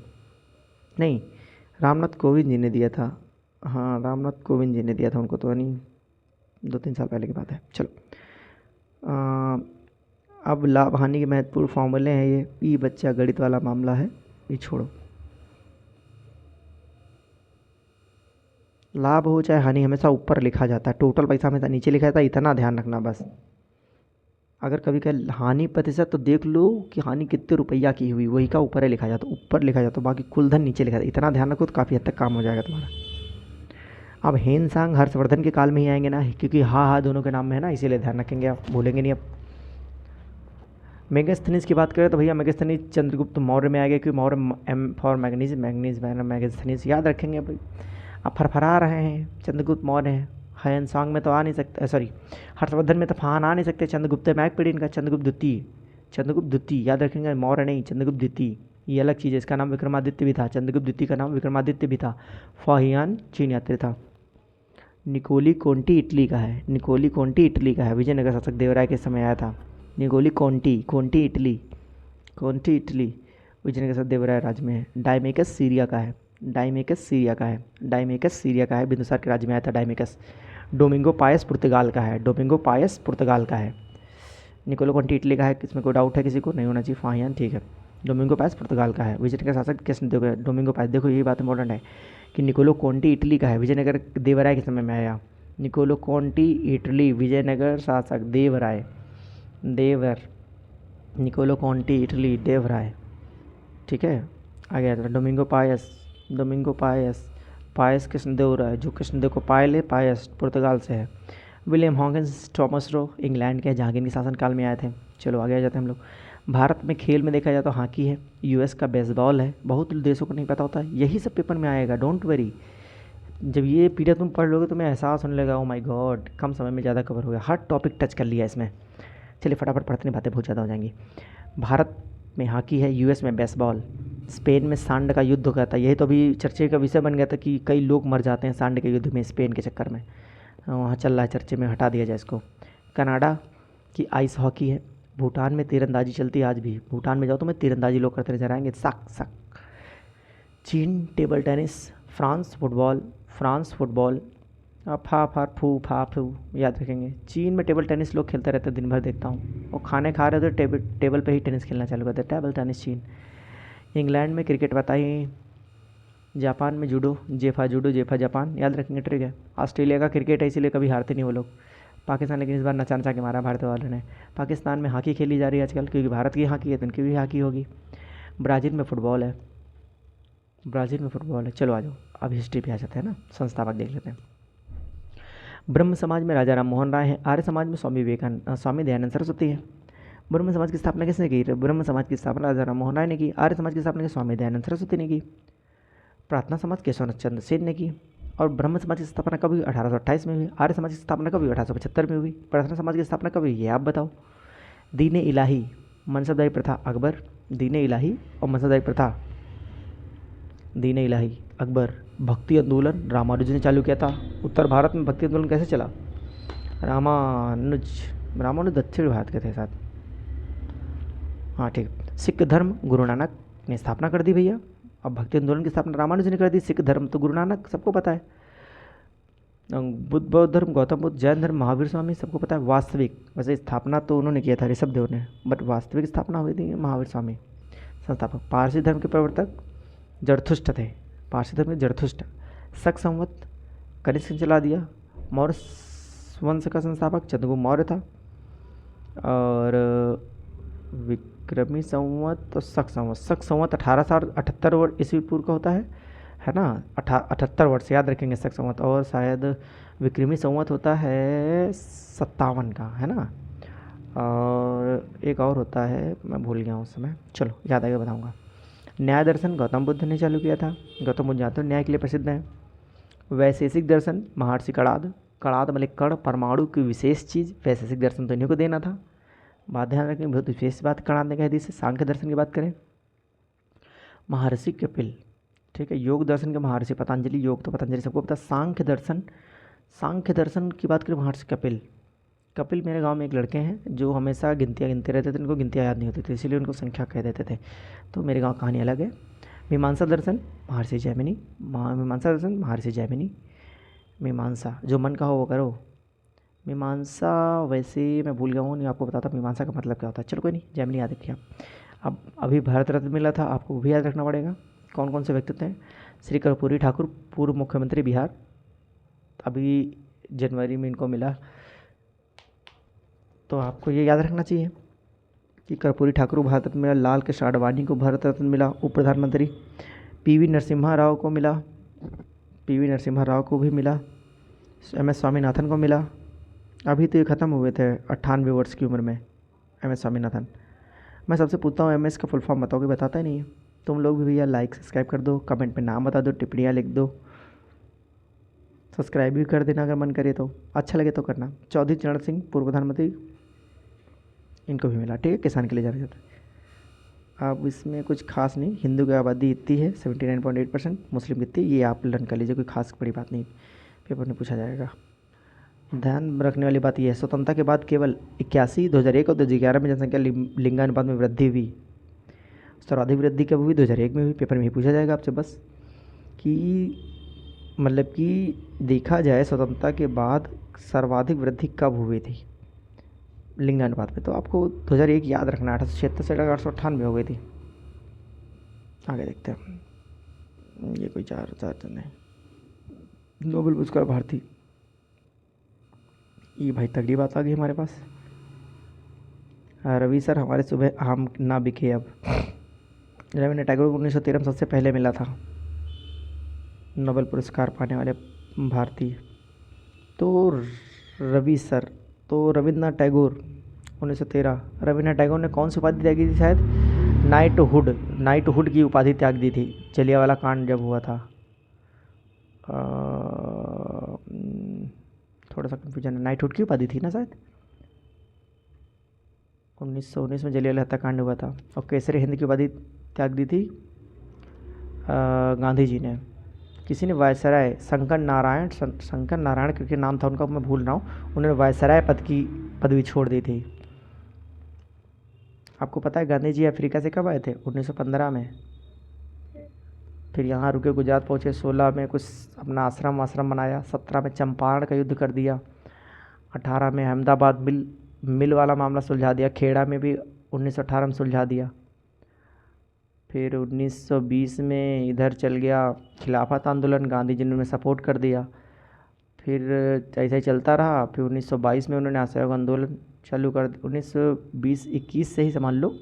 नहीं, रामनाथ कोविंद जी ने दिया था। हाँ, रामनाथ कोविंद जी ने दिया था उनको, तो नहीं 2-3 साल पहले की बात है। चलो, अब लाभ हानि के महत्वपूर्ण फॉर्मूले हैं ये बच्चा गणित वाला मामला है, ये छोड़ो। लाभ हो चाहे हानि हमेशा ऊपर लिखा जाता है, टोटल पैसा हमेशा नीचे लिखा जाता है, इतना ध्यान रखना बस। अगर कभी कभी हानि प्रतिशत, तो देख लो कि हानि कितने रुपया की हुई, वही का ऊपर है लिखा जाता, ऊपर लिखा जाता, बाकी कुल धन नीचे लिखा जाता, इतना ध्यान रखो तो काफ़ी हद तक काम हो जाएगा तुम्हारा। अब हेन सांग हर्षवर्धन के काल में ही आएंगे ना, क्योंकि हा दोनों के नाम में है ना, इसीलिए ध्यान रखेंगे, आप भूलेंगे नहीं। अब मेगास्थनीज की बात करें तो भैया मेगास्थनीज चंद्रगुप्त मौर्य में आ गया, क्योंकि मौर्य एम फॉर मैग्नीज, मैग्नीज मेगास्थनीज याद रखेंगे भाई। अब फरफरा रहे हैं, चंद्रगुप्त मौर्य हैं। हयन सांग में तो आ नहीं सकते, सॉरी हर्षवर्धन में तो फान आ नहीं सकते, चंद्रगुप्त मैक पीढ़ी इनका, चंद्रगुप्त द्वितीय, चंद्रगुप्त द्वितीय याद रखेंगे, मौर्य नहीं, चंद्रगुप्त द्वितीय, ये अलग चीज़ है। इसका नाम विक्रमादित्य भी था, चंद्रगुप्त द्वितीय का नाम विक्रमादित्य भी था। फाहियान चीन यात्री था। निकोली कोंटी इटली का है, निकोली कोंटी इटली का है, विजयनगर शासक देवराय के समय आया था। Niccolo Conti, Conti Italy, Conti Italy Vijayanagara शासक देवराय राज्य में है। डायमेकस सीरिया का है, डायमेकस सीरिया का है, डायमेकस सीरिया का है, बिंदुसार के राज्य में आया था डायमेकस। डोमिंगो पायस पुर्तगाल का है, डोमिंगो पायस पुर्तगाल का है। निकोलो कोंटी इटली का है, इसमें कोई डाउट है किसी को? नहीं होना चाहिए, फाहियान ठीक है। डोमिंगो पायस पुर्तगाल का है, विजयनगर शासक किसने देखो, डोमिंगो पायस, देखो ये बात इंपॉर्टेंट है कि निकोलो कोंटी इटली का है, विजयनगर देवराय के समय में आया। निकोलो कोंटी इटली, विजयनगर शासक देवराय, देवर, निकोलो कोंटी इटली देवराय, ठीक है। आ गया था डोमिंगो पायस, डोमिंगो पायस, पायस कृष्णदेव राय, जो कृष्णदेव को पायल है, पायस पुर्तगाल से है। William Hawkins Thomas Roe England के, जहांगीर के शासनकाल में आए थे। चलो आगे आ जाते हैं हम लोग। भारत में खेल में देखा जाए तो हॉकी है, यूएस का बेसबॉल है, बहुत देशों को नहीं पता होता है, यही सब पेपर में आएगा, डोंट वरी। जब ये पीरियड तुम पढ़ लोगे तो तुम्हें एहसास होने लगा, ओ माय गॉड कम समय में ज़्यादा कवर हो गया, हर टॉपिक टच कर लिया इसमें। चलिए फटाफट पढ़ते नहीं, बातें बहुत ज़्यादा हो जाएंगी। भारत में हॉकी है, यूएस में बेसबॉल, स्पेन में सांड का युद्ध हो गया था, यही तो अभी चर्चे का विषय बन गया था कि कई लोग मर जाते हैं सांड के युद्ध में स्पेन के चक्कर में, वहाँ चल रहा है चर्चे में, हटा दिया जाए इसको। कनाडा की आइस हॉकी है। भूटान में तीरंदाजी चलती है आज भी, भूटान में जाओ तो मैं तीरंदाजी लोग करते नजर आएंगे, सक सक। चीन table tennis. France football, France football, फा फार फू फा फू याद रखेंगे। चीन में टेबल टेनिस लोग खेलते रहते हैं, दिन भर देखता हूँ, वो खाने खा रहे थे टेबल पे ही टेनिस खेलना चालू करते, टेबल टेनिस चीन। इंग्लैंड में क्रिकेट बताइए। जापान में जूडो, जूडो जेफा जापान, याद रखेंगे ट्रिक है। ऑस्ट्रेलिया का क्रिकेट है, इसीलिए कभी हारते नहीं वो लोग। पाकिस्तान लेकिन इस बार नचा नचा के मारा भारतीय वालों ने। पाकिस्तान में हॉकी खेली जा रही है आजकल, क्योंकि भारत की हॉकी है तो इनकी भी हॉकी होगी। ब्राज़ील में फ़ुटबॉल है, ब्राज़ील में फ़ुटबॉल है। चलो आ जाओ, अब हिस्ट्री पे आ जाते हैं ना, संस्थापक देख लेते हैं। ब्रह्म समाज में राजा राम मोहन राय है, आर्य समाज में स्वामी दयानंद सरस्वती है। ब्रह्म समाज की स्थापना किसने की? ब्रह्म समाज की स्थापना राजा राम मोहन राय ने की। आर्य समाज की स्थापना स्वामी दयानंद सरस्वती ने की। प्रार्थना समाज केशव चंद्र सेन ने की। और ब्रह्म समाज की स्थापना कब हुई? 1828 में हुई। आर्य समाज की स्थापना कब हुई? 1875 में हुई। प्रार्थना समाज की स्थापना कब हुई, ये आप बताओ। दीन इलाही मनसबदारी प्रथा अकबर, दीन इलाही और मनसबदारी प्रथा, दीन इलाही अकबर। भक्ति आंदोलन रामानुज ने चालू किया था। उत्तर भारत में भक्ति आंदोलन कैसे चला? रामानुज दक्षिण भारत के थे साथ, हाँ ठीक। सिख धर्म गुरु नानक ने स्थापना कर दी भैया। अब भक्ति आंदोलन की स्थापना रामानुज ने कर दी, सिख धर्म तो गुरु नानक सबको पता है। बौद्ध धर्म गौतम बुद्ध, जैन धर्म महावीर स्वामी, सबको पता है। वास्तविक वैसे स्थापना तो उन्होंने किया था ऋषभ देव ने, बट वास्तविक स्थापना हुई थी महावीर स्वामी संस्थापक। पारसी धर्म के प्रवर्तक जरथुष्ट थे, पारसी धर्म के जरथुष्ट। शक संवत कनिष्क ने चला दिया। मौर्य वंश का संस्थापक चंद्रगुप्त मौर्य था। और विक्रमी संवत और शक संवत 1878 ईस्वी पूर्व का होता है ना। 78 वर्ष याद रखेंगे शक संवत। और शायद विक्रमी संवत होता है 57 का, है ना। और एक और होता है, मैं भूल गया हूँ उस समय, चलो याद आएगा बताऊँगा। न्याय दर्शन गौतम बुद्ध ने चालू किया था। गौतम बुद्ध जानते हो न्याय के लिए प्रसिद्ध हैं। वैशेषिक दर्शन महर्षि कणाद, कणाद मतलब कण, परमाणु की विशेष चीज़, वैशेषिक दर्शन तो इन्हीं को देना था। बात ध्यान रखें, बहुत विशेष बात कणाद ने कह दी। सांख्य दर्शन की बात करें, महर्षि कपिल, ठीक है। योग दर्शन के महर्षि पतंजलि, योग तो पतंजलि सबको पता। सांख्य दर्शन की बात करें महर्षि कपिल। कपिल मेरे गांव में एक लड़के हैं जो हमेशा गिनतियाँ गिनते रहते थे, उनको गिनतियाँ याद नहीं होती थी, इसीलिए उनको संख्या कह देते थे। तो मेरे गांव कहानी अलग है। मीमांसा दर्शन महर्षि जैमिनी, मीमांसा दर्शन महर्षि जैमिनी। मीमांसा जो मन का हो वो करो। मीमांसा वैसे मैं भूल गया हूँ, नहीं आपको बताता मीमांसा का मतलब क्या होता है, चलो कोई नहीं, जैमिनी याद रखिए आप। अब अभी भारत रत्न मिला था, आपको वो भी याद रखना पड़ेगा। कौन कौन से व्यक्तित्व हैं? श्री कर्पूरी ठाकुर, पूर्व मुख्यमंत्री बिहार, अभी जनवरी में इनको मिला। तो आपको ये याद रखना चाहिए कि कर्पूरी ठाकुर को भारत रत्न मिला। लाल कृष्ण आडवाणी को भारत रत्न मिला, उप प्रधानमंत्री। पीवी नरसिम्हा राव को मिला, पीवी नरसिम्हा राव को भी मिला। एमएस स्वामीनाथन को मिला। अभी तो ये ख़त्म हुए थे 98 वर्ष की उम्र में एमएस स्वामीनाथन। मैं सबसे पूछता हूँ एमएस का फुल फॉर्म बताओ, कि बताता ही नहीं है। तुम लोग भी भैया लाइक सब्सक्राइब कर दो, कमेंट में नाम बता दो, टिप्पणियाँ लिख दो, सब्सक्राइब भी कर देना अगर मन करे तो, अच्छा लगे तो करना। चौधरी चरण सिंह पूर्व प्रधानमंत्री, इनको भी मिला, ठीक है। किसान के लिए जाना जाता है। अब इसमें कुछ खास नहीं, हिंदू की आबादी इतनी है 79.8%, मुस्लिम कितनी ये आप लर्न कर लीजिए, कोई खास बड़ी बात नहीं, पेपर में पूछा जाएगा। ध्यान रखने वाली बात यह है, स्वतंत्रता के बाद केवल 81, 2001 और 2011 में जनसंख्या लिंगानुपात में वृद्धि हुई। सर्वाधिक वृद्धि कब हुई? 2001 में हुई। पेपर में ही पूछा जाएगा आपसे बस, कि मतलब कि देखा जाए स्वतंत्रता के बाद सर्वाधिक वृद्धि कब हुई थी लिंगानुपात में, तो आपको 2001 याद रखना। 876 से 898 हो गई थी। आगे देखते हैं, ये कोई चार तो नहीं। नोबेल पुरस्कार भारती, ये भाई तगड़ी बात आ गई हमारे पास। रवि सर हमारे सुबह आम ना बिके अब। रविन्द्रनाथ टैगोर को 1913 में सबसे पहले मिला था नोबेल पुरस्कार पाने वाले भारतीय। तो रवि सर, तो रविन्द्रनाथ टैगोर 1913, रविन्द्रनाथ टैगोर ने कौन सी उपाधि त्यागी थी? शायद नाइटहुड की उपाधि त्याग दी थी जलियांवाला कांड जब हुआ था। थोड़ा सा कन्फ्यूजन है, नाइटहुड की उपाधि थी ना शायद। 1919 में जलियांवाला हत्याकांड हुआ था। और केसरी हिंद की उपाधि त्याग दी थी गांधी जी ने। किसी ने वायसराय, शंकर नारायण करके नाम था उनका, मैं भूल रहा हूँ, उन्होंने वायसराय पद की पदवी छोड़ दी थी। आपको पता है गांधी जी अफ्रीका से कब आए थे? 1915 में। फिर यहाँ रुके, गुजरात पहुँचे, 16 में कुछ अपना आश्रम बनाया, 17 में चंपारण का युद्ध कर दिया, 18 में अहमदाबाद मिल वाला मामला सुलझा दिया, खेड़ा में भी 1918 में सुलझा दिया। फिर 1920 में इधर चल गया खिलाफत आंदोलन, गांधी जी ने उन्हें सपोर्ट कर दिया। फिर ऐसा ही चलता रहा। फिर 1922 में उन्होंने असहयोग आंदोलन चालू कर 1920-21 से ही संभाल लो,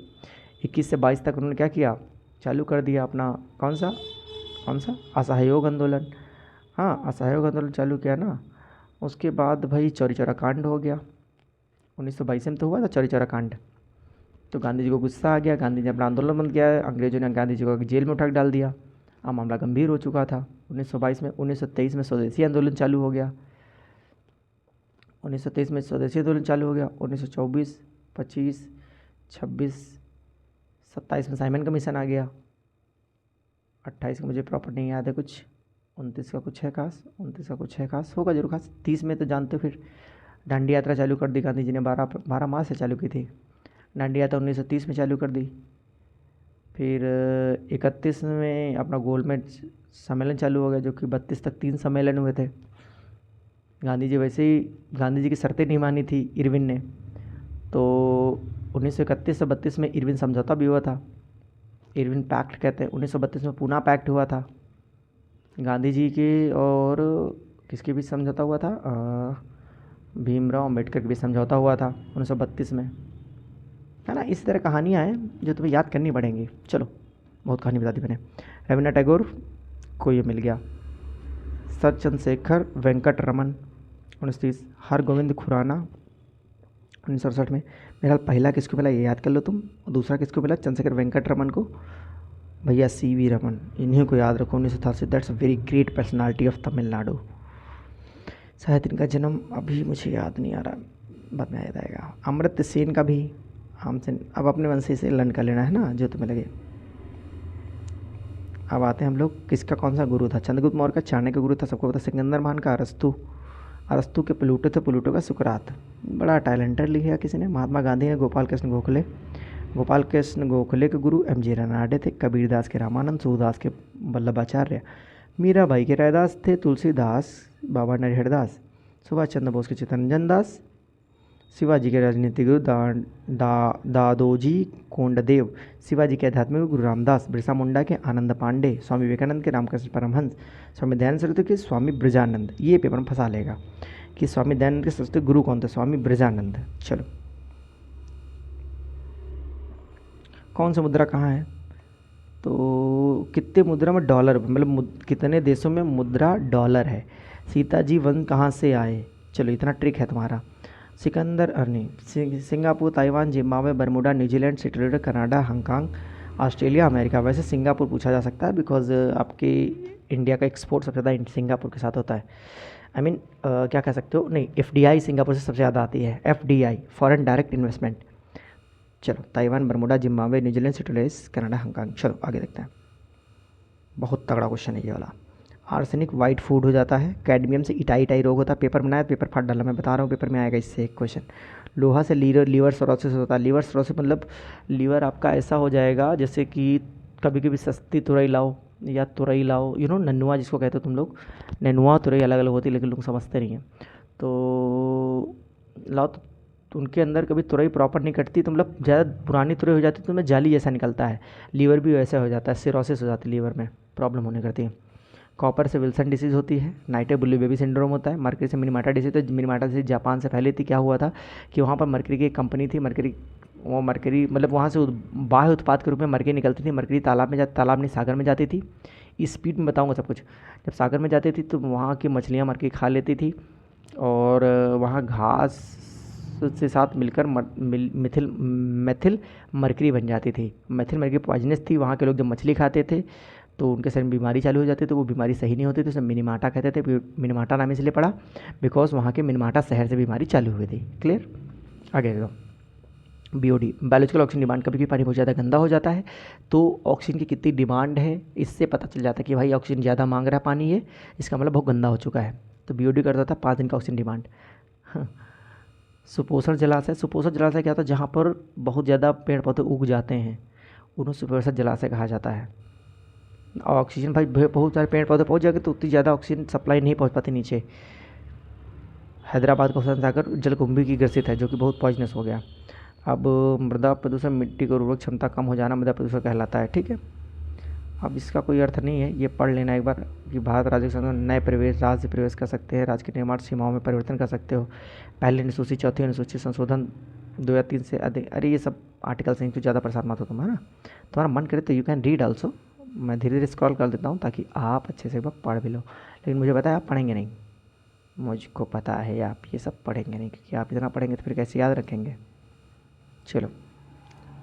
21 से 22 तक उन्होंने क्या किया? चालू कर दिया अपना कौन सा असहयोग आंदोलन। हाँ, असहयोग आंदोलन चालू किया ना। उसके बाद भाई चौरी चौरा कांड हो गया, 1922 में तो हुआ था चौरी चौरा कांड। तो गांधी जी को गुस्सा आ गया, गांधी जी ने अपना आंदोलन बंद किया, अंग्रेजों ने गांधी जी को जेल में उठा डाल दिया। अब मामला गंभीर हो चुका था 1922 में। 1923 में स्वदेशी आंदोलन चालू हो गया, 1923 में स्वदेशी आंदोलन चालू हो गया। 1924, 25, 26, 27 में साइमन कमीशन आ गया। 28 का मुझे प्रॉपर नहीं याद है कुछ, 29 का कुछ है खास, 29 का कुछ है खास, होगा जरूर खास। 30 में तो जानते हो फिर दांडी यात्रा चालू कर दी गांधी जी ने, 12 मार्च से चालू की थी दांडी यात्रा, 1930 में चालू कर दी। फिर 31 में अपना गोलमेज सम्मेलन चालू हो गया, जो कि 32 तक 3 सम्मेलन हुए थे। गांधी जी वैसे ही, गांधी जी की शर्तें नहीं मानी थी इरविन ने, तो 1931 से 32 में इरविन समझौता भी हुआ था, इरविन पैक्ट कहते हैं। 1932 में पूना पैक्ट हुआ था, गांधी जी के और किसके बीच समझौता हुआ था, भीमराव अम्बेडकर के बीच समझौता हुआ था 1932 में, है ना। इस तरह कहानियाँ हैं जो तुम्हें याद करनी पड़ेंगी। चलो, बहुत कहानी बता दी मैंने। रविन्द्रनाथ टैगोर को ये मिल गया। सर चंद्रशेखर वेंकट रमन 1930। हरगोविंद खुराना 1968 में। मेरा पहला किसको मिला ये याद कर लो तुम, और दूसरा किसको मिला, चंद्रशेखर वेंकट रमन को, भैया CV रमन, इन्हीं को याद रखो 1988। That's a very great personality of Tamil Nadu. शायद इनका जन्म अभी मुझे याद नहीं आ रहा, बाद में याद आएगा। अमर्त्य सेन का भी, हम सेन। अब अपने वंशी से लर्न कर लेना है ना जो तुम्हें लगे। अब आते हैं हम लोग, किसका कौन सा गुरु था। चंद्रगुप्त मौर्य का चाणक्य का गुरु था, सबको पता। सिकंदर महान का अरस्तु, अरस्तु के प्लूटो थे, प्लूटो का सुकरात। बड़ा टैलेंटेड लिखा किसी ने। महात्मा गांधी ने गोपाल कृष्ण गोखले, गोपाल कृष्ण गोखले के गुरु MG रानाडे थे। कबीरदास के रामानंद, सूरदास के वल्लभाचार्य, मीराबाई के रायदास थे। तुलसीदास बाबा नरहरदास, सुभाष चंद्र बोस के चित्तरंजन दास, शिवाजी के राजनीतिक गुरु दादोजी कोंडदेव, शिवाजी के आध्यात्मिक गुरु रामदास, बिरसा मुंडा के आनंद पांडे, स्वामी विवेकानंद के रामकृष्ण परमहंस, स्वामी दयानंद सरस्वती के स्वामी ब्रजानंद। ये पेपर में फंसा लेगा कि स्वामी दयानंद के सरस्वती गुरु कौन थे, स्वामी ब्रजानंद। चलो, कौन सा मुद्रा कहाँ है, तो कितने मुद्रा में डॉलर, मतलब कितने देशों में मुद्रा डॉलर है। सीता जी वन कहाँ से आए, चलो इतना ट्रिक है तुम्हारा। सिकंदर अर्नी, Singapore, Taiwan, Zimbabwe, Bermuda, New Zealand, सिटलर, कनाडा, हांगकांग, ऑस्ट्रेलिया, अमेरिका। वैसे सिंगापुर पूछा जा सकता है बिकॉज आपके इंडिया का एक्सपोर्ट सबसे ज़्यादा सिंगापुर के साथ होता है। आई मीन क्या कह सकते हो, नहीं, FDI सिंगापुर से सबसे ज़्यादा आती है, FDI फॉरेन डायरेक्ट इन्वेस्टमेंट। चलो, ताइवान, बरमूडा, जिम्बाब्वे, न्यूजीलैंड, सिटलेस, कनाडा, हांगकांग। चलो आगे देखते हैं, बहुत तगड़ा क्वेश्चन है ये वाला। आर्सेनिक वाइट फूड हो जाता है, कैडमियम से इटाई रोग होता है। पेपर बनाया, पेपर फाड़ डाला, मैं बता रहा हूँ पेपर में आएगा इससे एक क्वेश्चन। लोहा से लीवर सरोसिस होता है। लीवर सरोसिस मतलब लीवर आपका ऐसा हो जाएगा जैसे कि कभी कभी सस्ती तुरई लाओ या तुरई लाओ, ननुआ जिसको कहते हो तुम लोग, ननुआ तुरई अलग अलग होती है लेकिन लोग समझते नहीं हैं। तो लाओ तो उनके अंदर कभी तुरई प्रॉपर नहीं कटती, तो मतलब ज़्यादा पुरानी तुरई हो जाती है तो उसमें जाली जैसा निकलता है। लीवर भी वैसा हो जाता है, सिरोसिस हो जाती है, लीवर में प्रॉब्लम होने करती है। कॉपर से विल्सन डिसीज़ होती है। नाइटे बुल्ली बेबी सिंड्रोम होता है। मरकरी से मिनीमाटा डिसीज, तो मिनीमाटा डिसीज जापान से फैली थी। क्या हुआ था कि वहाँ पर मरकरी की एक कंपनी थी, मरकरी मतलब वहाँ से बाह्य उत्पाद के रूप में मरकरी निकलती थी। मरकरी तालाब नहीं सागर में जाती थी। इस स्पीड में बताऊँगा सब कुछ। जब सागर में जाती थी तो वहाँ की मछलियाँ मरकरी खा लेती थी, और वहाँ घास से साथ मिलकर मेथिल मरकरी बन जाती थी। मेथिल मरकरी पॉइजनस थी। वहाँ के लोग जब मछली खाते थे तो उनके शरीर में बीमारी चालू हो जाती, तो वो बीमारी सही नहीं होती, तो उसे मिनीमाटा कहते थे। मिनीमाटा नाम इसलिए पड़ा बिकॉज वहाँ के मिनीमाटा शहर से बीमारी चालू हुई थी। क्लियर, आगे देखो। BOD, biological oxygen demand. कभी भी पानी बहुत ज़्यादा गंदा हो जाता है तो ऑक्सीजन की कितनी डिमांड है इससे पता चल जाता है कि भाई ऑक्सीजन ज़्यादा मांग रहा है पानी, ये इसका मतलब बहुत गंदा हो चुका है। तो BOD करता था 5 दिन का ऑक्सीजन डिमांड। सुपोषण जलाशय, सुपोषण जलाशय क्या होता है, जहाँ पर बहुत ज़्यादा पेड़ पौधे उग जाते हैं उन्हें सुपोषण जलाशय कहा जाता है। ऑक्सीजन भाई बहुत सारे पेड़ पौधे पहुँच जाएंगे तो उतनी ज़्यादा ऑक्सीजन सप्लाई नहीं पहुँच पाती नीचे। हैदराबाद का हुसैन सागर जलकुंभी की ग्रसित है, जो कि बहुत पॉइजनस हो गया। अब मृदा प्रदूषण, मिट्टी की उर्वरक क्षमता कम हो जाना मृदा प्रदूषण कहलाता है। ठीक है, अब इसका कोई अर्थ नहीं है, ये पढ़ लेना एक बार कि भारत राज्य के नए प्रवेश, राज्य प्रवेश कर सकते हैं, राज्य के निर्माण सीमाओं में परिवर्तन कर सकते हो। पहली अनुसूची, चौथी अनुसूची संशोधन 2 या 3 से अधिक। अरे ये सब आर्टिकल्स हैं, तो ज़्यादा परेशान मत हो तुम, है ना। तुम्हारा मन करे तो यू कैन रीड ऑल्सो। मैं धीरे धीरे स्क्रॉल कर देता हूँ ताकि आप अच्छे से एक बार पढ़ भी लो, लेकिन मुझे पता है आप पढ़ेंगे नहीं। मुझको पता है आप ये सब पढ़ेंगे नहीं, क्योंकि आप इतना पढ़ेंगे तो फिर कैसे याद रखेंगे। चलो,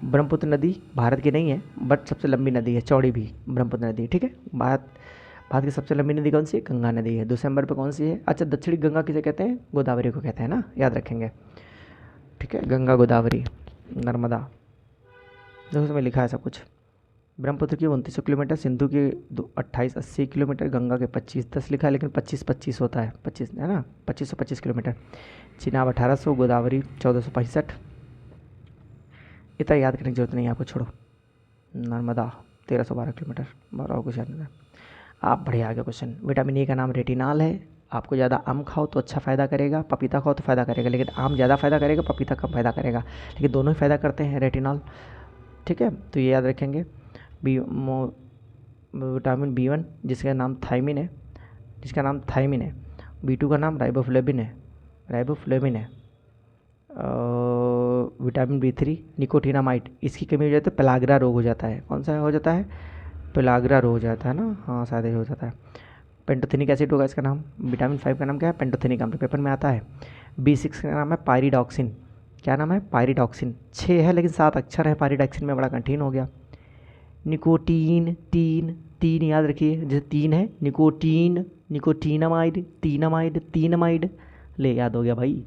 ब्रह्मपुत्र नदी भारत की नहीं है बट सबसे लंबी नदी है, चौड़ी भी ब्रह्मपुत्र नदी। ठीक है, भारत की सबसे लंबी नदी कौन सी है, गंगा नदी है। दूसरे नंबर पर कौन सी है, अच्छा दक्षिणी गंगा किसे कहते हैं, गोदावरी को कहते हैं ना, याद रखेंगे। ठीक है, गंगा, गोदावरी, नर्मदा, देखो उसमें लिखा है सब कुछ। ब्रह्मपुत्र की 2900 किलोमीटर, सिंधु की 2880 किलोमीटर, गंगा के 2510 लिखा है, लेकिन 25-25 होता है, 25 है ना, 2525 किलोमीटर। चिनाब 1800, गोदावरी 1465। इतना याद करने की जरूरत नहीं है आपको, छोड़ो। नर्मदा 1312 किलोमीटर, और कुछ याद नहीं। आप बढ़िया आगे क्वेश्चन। विटामिन ए का नाम रेटिनाल है। आपको ज़्यादा आम खाओ तो अच्छा फ़ायदा करेगा, पपीता खाओ तो फ़ायदा करेगा, लेकिन आम ज़्यादा फ़ायदा करेगा, पपीता कम फ़ायदा करेगा, लेकिन दोनों ही फ़ायदा करते हैं रेटिनॉल। ठीक है, तो ये याद रखेंगे। बी विटामिन B1 जिसका नाम थायमिन है, B2 का नाम राइबोफ्लेविन है। विटामिन B3 निकोटिनामाइड, इसकी कमी हो जाए तो पेलाग्रा रोग हो जाता है। कौन सा हो जाता है? पेलाग्रा रोग हो जाता है ना, हाँ शायद हो जाता है। पेंटोथेनिक एसिड होगा इसका नाम। विटामिन 5 का नाम क्या है? पेंटोथेनिक, आम पेपर में आता है। B6 का नाम है पायरिडॉक्सिन। क्या नाम है? पायरिडॉक्सिन। 6 है लेकिन 7 अक्षर है पायरिडॉक्सिन में, बड़ा कठिन हो गया। निकोटीन, तीन याद रखिए, जैसे 3 है निकोटीन, तीनमाइड ले याद हो गया भाई।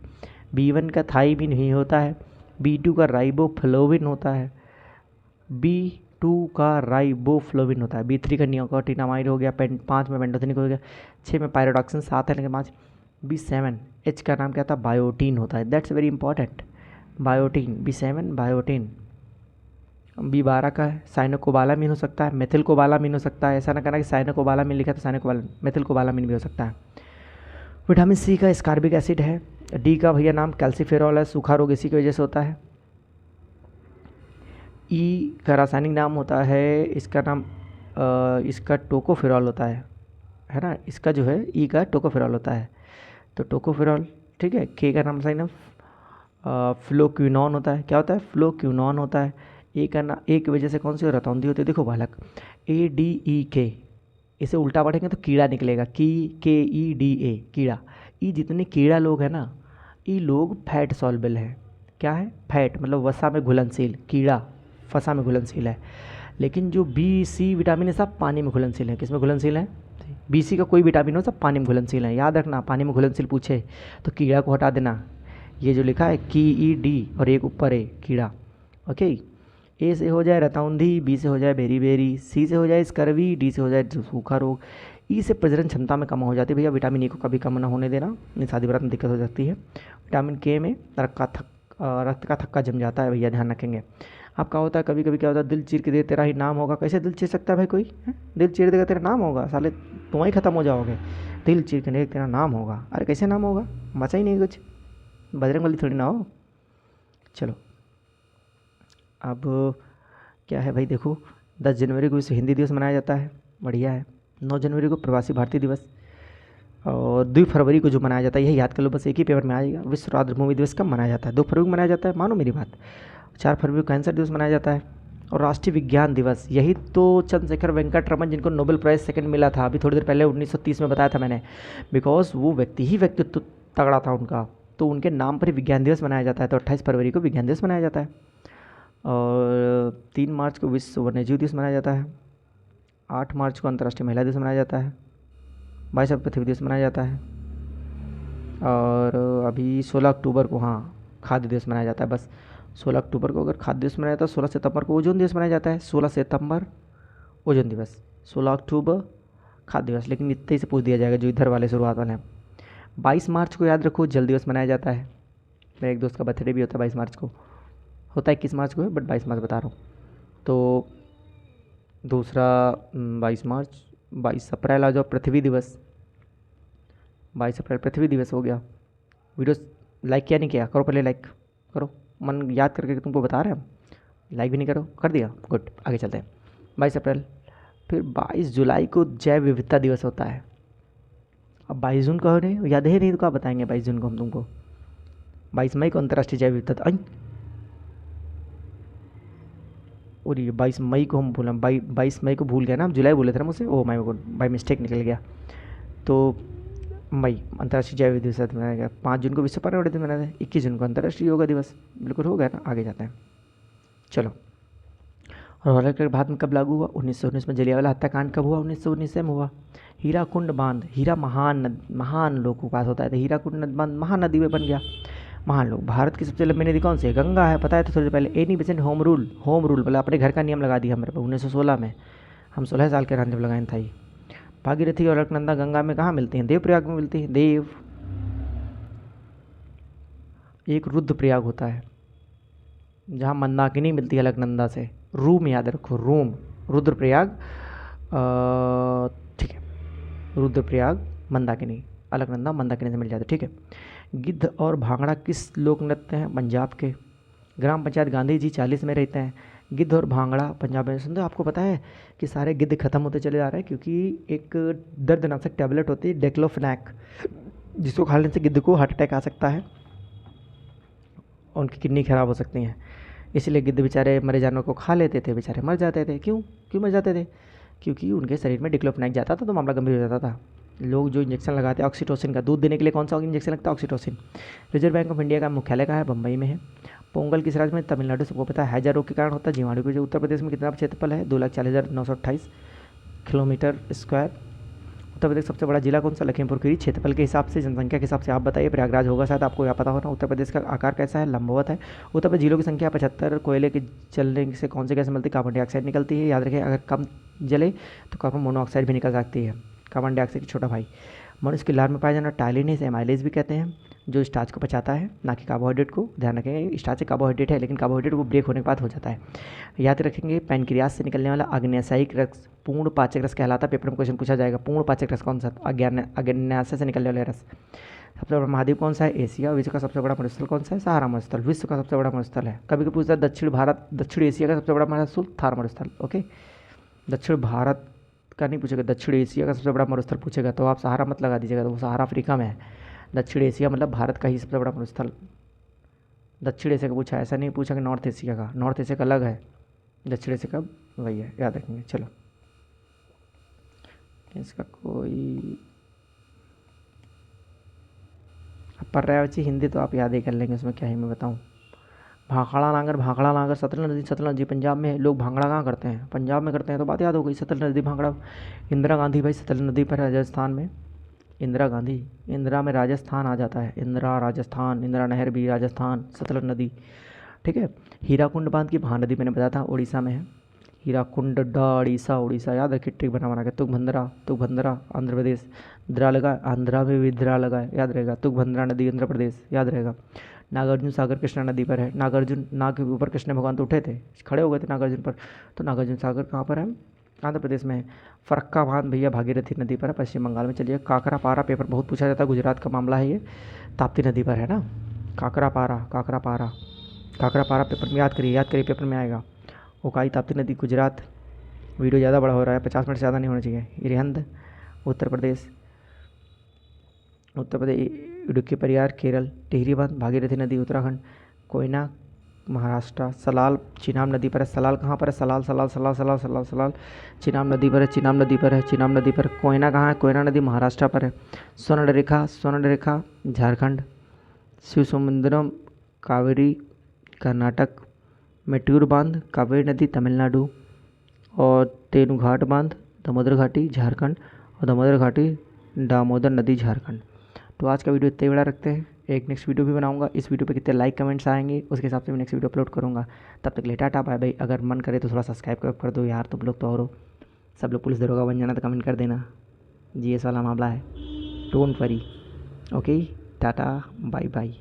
B1 का थाइमिन ही होता है, B2 का राइबोफ्लोविन होता है, B2 का राइबोफ्लोविन होता है, B3 का निकोटिनामाइड हो गया, 5 में पेंटोथेनिक हो गया, 6 में पायरोडॉक्सिन, 7 है लेकिन 5। B7 H का नाम क्या था? बायोटीन होता है। That's very important, biotin, B7 biotin. B12 का है साइनोकोबालामिन हो सकता है, मेथिलकोबालामिन हो सकता है। ऐसा ना करना कि साइनोकोबालामिन लिखा तो साइनोकोबालामिन, मेथिलकोबालामिन भी हो सकता है। विटामिन C का स्कारबिक एसिड है। D का भैया नाम कैल्सीफेरॉल है, सूखा रोग इसी की वजह से होता है। E का रासायनिक नाम होता है, इसका टोकोफेरॉल होता है ना, इसका जो है E का टोकोफेरॉल होता है, तो टोकोफेरॉल। ठीक है। K का नाम साइन फ्लोक्विनॉन होता है। क्या होता है? फ्लोक्विनॉन होता है। ए की वजह से कौन सी रतौंधी होती है? देखो बालक, ADEK, इसे उल्टा पढ़ेंगे तो कीड़ा निकलेगा, KEDA, कीड़ा। ये जितने कीड़ा लोग हैं ना, ये लोग फैट सॉल्युबल है। क्या है? फैट, मतलब वसा में घुलनशील, कीड़ा फसा में घुलनशील है। लेकिन जो B, C विटामिन है सब पानी में घुलनशील है। किस में घुलनशील है? B, C का कोई विटामिन हो सब पानी में घुलनशील है। याद रखना, पानी में घुलनशील पूछे तो कीड़ा को हटा देना। ये जो लिखा है KED और एक ऊपर है कीड़ा। ओके। A से हो जाए रतौंधी, B से हो जाए बेरी, C से हो जाए स्कर्वी, D से हो जाए सूखा रोग, E से प्रजनन क्षमता में कम हो जाती है। भैया विटामिन E को कभी कम ना होने देना, नहीं शादी बारात में दिक्कत हो सकती है। विटामिन K में रक्त का थक्का जम जाता है, भैया ध्यान रखेंगे। आपका होता है कभी कभी क्या होता है, दिल चीर के दे तेरा ही नाम होगा। कैसे दिल चीर सकता है भाई कोई है? दिल चीर देगा तेरा नाम होगा, साले तुम ही खत्म हो जाओगे। दिल चीर के तेरा नाम होगा, अरे कैसे नाम होगा? बचा ही नहीं कुछ, बजरंगबली थोड़ी ना हो। चलो अब क्या है भाई, देखो 10 जनवरी को विश्व हिंदी दिवस मनाया जाता है, बढ़िया है। 9 जनवरी को प्रवासी भारतीय दिवस, और 2 फरवरी को जो मनाया जाता है, यही याद कर लो बस, एक ही पेपर में आएगा। विश्व राष्ट्रभूमि दिवस कब मनाया जाता है? 2 फरवरी को मनाया जाता है, मानो मेरी बात। 4 फरवरी को कैंसर दिवस मनाया जाता है। और राष्ट्रीय विज्ञान दिवस, यही तो चंद्रशेखर वेंकट रमन, जिनको नोबेल प्राइज़ सेकंड मिला था अभी थोड़ी देर पहले 1930 में बताया था मैंने, बिकॉज वो व्यक्तित्व तगड़ा था उनका, तो उनके नाम पर ही विज्ञान दिवस मनाया जाता है। तो 28 फरवरी को विज्ञान दिवस मनाया जाता है। और 3 मार्च को विश्व वन्यजीव दिवस मनाया जाता है। 8 मार्च को अंतर्राष्ट्रीय महिला दिवस मनाया जाता है। 22 अप्रैल पृथ्वी दिवस मनाया जाता है। और अभी 16 अक्टूबर को, हाँ, खाद्य दिवस मनाया जाता है। बस 16 अक्टूबर को अगर खाद्य दिवस मनाया जाता है, 16 सितंबर को ओजोन दिवस मनाया जाता है। 16 सितंबर ओजोन दिवस, 16 अक्टूबर खाद्य दिवस, लेकिन इतने ही से पूछ दिया जाएगा जो इधर वाले शुरुआत वाले हैं। 22 मार्च को याद रखो जल दिवस मनाया जाता है। मेरे एक दोस्त का बर्थडे भी होता है 22 मार्च को, होता है 21 मार्च को है, बट 22 मार्च बता रहा हूँ। तो दूसरा 22 मार्च, 22 अप्रैल आ जाओ पृथ्वी दिवस, 22 अप्रैल पृथ्वी दिवस हो गया। वीडियो लाइक किया नहीं किया? करो पहले लाइक करो, मन याद करके तुमको बता रहे हैं हम, लाइक भी नहीं करो, कर दिया, गुड, आगे चलते हैं। 22 अप्रैल, फिर 22 जुलाई को जैव विविधता दिवस होता है। अब 22 जून को नहीं याद है, नहीं तो क्या बताएंगे 22 जून को हम तुमको। 22 मई को अंतर्राष्ट्रीय जैव विविधता, और ये 22 मई को हम भूल, 22 मई को भूल गया ना, हम जुलाई बोले थे ना मुझसे, ओ माई गॉड, बाई मिस्टेक निकल गया। तो मई अंतर्राष्ट्रीय जैव विविधता दिवस मनाया गया। 5 जून को विश्व पर्यावरण दिवस मनाया गया। 21 जून को अंतर्राष्ट्रीय योगा दिवस, बिल्कुल हो गया ना, आगे जाते हैं। चलो, और हॉलोकॉस्ट भारत में कब लागू हुआ? 1919 में। जलियांवाला हत्याकांड कब हुआ? 1919 में हुआ। हीराकुंड बांध, हीरा महान लोग के पास होता है, तो हीराकुंड बांध महानदी में बन गया। महान लोग, भारत की सबसे लंबी नदी कौन सी है? गंगा है, पता है तो थोड़ी देर पहले। एनी बेसेंट होम रूल मतलब अपने घर का नियम लगा दिया हमारे पर 1916 में, हम 16 साल के जब लगाए था। भागीरथी और अलकनंदा गंगा में कहाँ मिलती हैं? देवप्रयाग में मिलती हैं। देव, एक रुद्रप्रयाग होता है जहाँ मंदाकिनी मिलती है अलकनंदा से। रूम याद रखो, रूम, रुद्रप्रयाग, ठीक है, रुद्रप्रयाग मंदाकिनी, अलकनंदा मंदाकिनी से मिल जाते, ठीक है। गिद्ध और भांगड़ा किस लोक नृत्य हैं? पंजाब के। ग्राम पंचायत गांधी जी 40 में रहते हैं। गिद्ध और भांगड़ा पंजाब में। सुनते हो, आपको पता है कि सारे गिद्ध खत्म होते चले जा रहे हैं क्योंकि एक दर्दनाशक टैबलेट होती है डेक्लोफेनाक, जिसको खाने से गिद्ध को हार्ट अटैक आ सकता है, उनकी किडनी खराब हो सकती हैं। इसलिए गिद्ध बेचारे मरे जानवर को खा लेते थे, बेचारे मर जाते थे। क्यों क्यों मर जाते थे? क्योंकि उनके शरीर में डिक्लोफेनाक जाता था तो मामला गंभीर हो जाता था। लोग जो इंजेक्शन लगाते हैं ऑक्सीटोसिन का, दूध देने के लिए कौन सा इंजेक्शन लगता है? Oxytocin. Reserve bank of India का मुख्यालय कहाँ है? बम्बई में है। पोंगल किस राज्य में? तमिलनाडु। सबको पता है हैजा रोग के कारण होता है जीवाणु की। जो उत्तर प्रदेश में कितना क्षेत्रफल है? 2,40,928 किलोमीटर स्क्वायर। उत्तर प्रदेश सबसे बड़ा जिला कौन सा? लखीमपुर खीरी। क्षेत्रफल के हिसाब से, जनसंख्या के हिसाब से आप बताइए। प्रयागराज होगा शायद, आपको यहाँ पता होना। उत्तर प्रदेश का आकार कैसा है? लंबवत है। उत्तर प्रदेश जिलों की संख्या 75। कोयले के जलने से कौन सी गैस मिलती है? कार्बन डाइऑक्साइड निकलती है। याद रखें, अगर कम जले तो कार्बन मोनोऑक्साइड भी निकल सकती है, कार्बन डाइऑक्साइड की छोटा भाई। मनुष्य के लार में पाया जाना टाइलिनेज एमाइलेज भी कहते हैं, जो स्टार्च को पचाता है, ना कि कार्बोहाइड्रेट को। ध्यान रखेंगे, स्टार्च एक कार्बोहाइड्रेट है, लेकिन कार्बोहाइड्रेट वो ब्रेक होने के बाद हो जाता है। याद रखेंगे, पैनक्रियाज से निकलने वाला अग्न्याशयिक रस पूर्ण पाचक रस कहलाता है। पेपर में क्वेश्चन पूछा जाएगा, पूर्ण पाचक रस कौन सा? अग्न्याशय से निकलने वाला रस। सबसे बड़ा महाद्वीप कौन सा है? एशिया। विश्व का सबसे बड़ा मरुस्थल कौन सा है? सहारा मरुस्थल विश्व का सबसे बड़ा मरुस्थल है। कभी कभी पूछता है दक्षिण एशिया का सबसे बड़ा मरुस्थल थार मरुस्थल। ओके, दक्षिण भारत का नहीं पूछेगा, दक्षिण एशिया का सबसे बड़ा मरुस्थल पूछेगा तो आप सहारा मत लगा दीजिएगा, तो वो सहारा अफ्रीका में है। दक्षिण एशिया मतलब भारत का ही सबसे बड़ा मरुस्थल दक्षिण एशिया का पूछा, ऐसा नहीं पूछा कि नॉर्थ एशिया का। नॉर्थ एशिया का अलग है, दक्षिण एशिया का वही है, याद रखेंगे। चलो, इसका कोई अब पढ़ रहा है बच्ची हिंदी तो आप याद ही कर लेंगे, उसमें क्या ही मैं बताऊँ। भाखड़ा नागर सतलज नदी पंजाब में है। लोग भांगड़ा कहाँ करते हैं? पंजाब में करते हैं, तो बात याद हो गई। सतलज नदी भांगड़ा। इंदिरा गांधी भाई सतलज नदी पर राजस्थान में। इंदिरा गांधी, इंदिरा में राजस्थान आ जाता है, इंदिरा राजस्थान, इंदिरा नहर भी राजस्थान, सतलज नदी, ठीक है। हीराकुंड बांध की महानदी मैंने बताया था उड़ीसा में है। हीराकुंड उड़ीसा, उड़ीसा याद रखिए, ट्रिक बना के। तुंगभद्रा आंध्र प्रदेश। द्रा लगा, आंध्रा में भी द्रा लगा है, याद रहेगा। तुंगभद्रा नदी आंध्र प्रदेश, याद रहेगा। नागार्जुन सागर कृष्णा नदी पर है। नागार्जुन, नाग के ऊपर कृष्ण भगवान तो उठे थे, खड़े हो गए थे नागार्जुन पर, तो नागार्जुन सागर कहाँ पर है? आंध्र प्रदेश में है। फरक्का बांध भैया भागीरथी नदी पर है, पश्चिम बंगाल में। चलिए, काकरा पारा, पेपर बहुत पूछा जाता है, गुजरात का मामला है ये, ताप्ती नदी पर है ना। काकरा पारा पेपर में याद करिए, पेपर में आएगा। उकाई ताप्ती नदी गुजरात। वीडियो ज़्यादा बड़ा हो रहा है, 50 मिनट से ज़्यादा नहीं होना चाहिए। रिहंद उत्तर प्रदेश इडुक्की परियार केरल। टिहरी बांध भागीरथी नदी उत्तराखंड। कोयना महाराष्ट्र। सलाल चिनाब नदी पर है। सलाल कहाँ पर है? सलाल चिनाब नदी पर है, चिनाब नदी पर। कोयना कहाँ है? कोयना नदी महाराष्ट्र पर है। स्वर्ण रेखा झारखंड। शिव समुद्रम कावेरी कर्नाटक। मेट्यूर बांध कावेरी नदी तमिलनाडु। और तेनुघाट बांध दामोदर घाटी झारखंड, और दामोदर घाटी दामोदर नदी झारखंड। तो आज का वीडियो इतना ही बड़ा रखते हैं, एक नेक्स्ट वीडियो भी बनाऊंगा। इस वीडियो पे कितने लाइक कमेंट्स आएंगे उसके हिसाब से मैं नेक्स्ट वीडियो अपलोड करूँगा। तब तक ले टाटा बाय बाय। अगर मन करे तो थोड़ा सब्सक्राइब कर दो यार, तुम लोग तो और हो। सब लोग पुलिस दरोगा बन जाना तो कमेंट कर देना, जीएस वाला मामला है, don't worry. Okay, tata bye bye.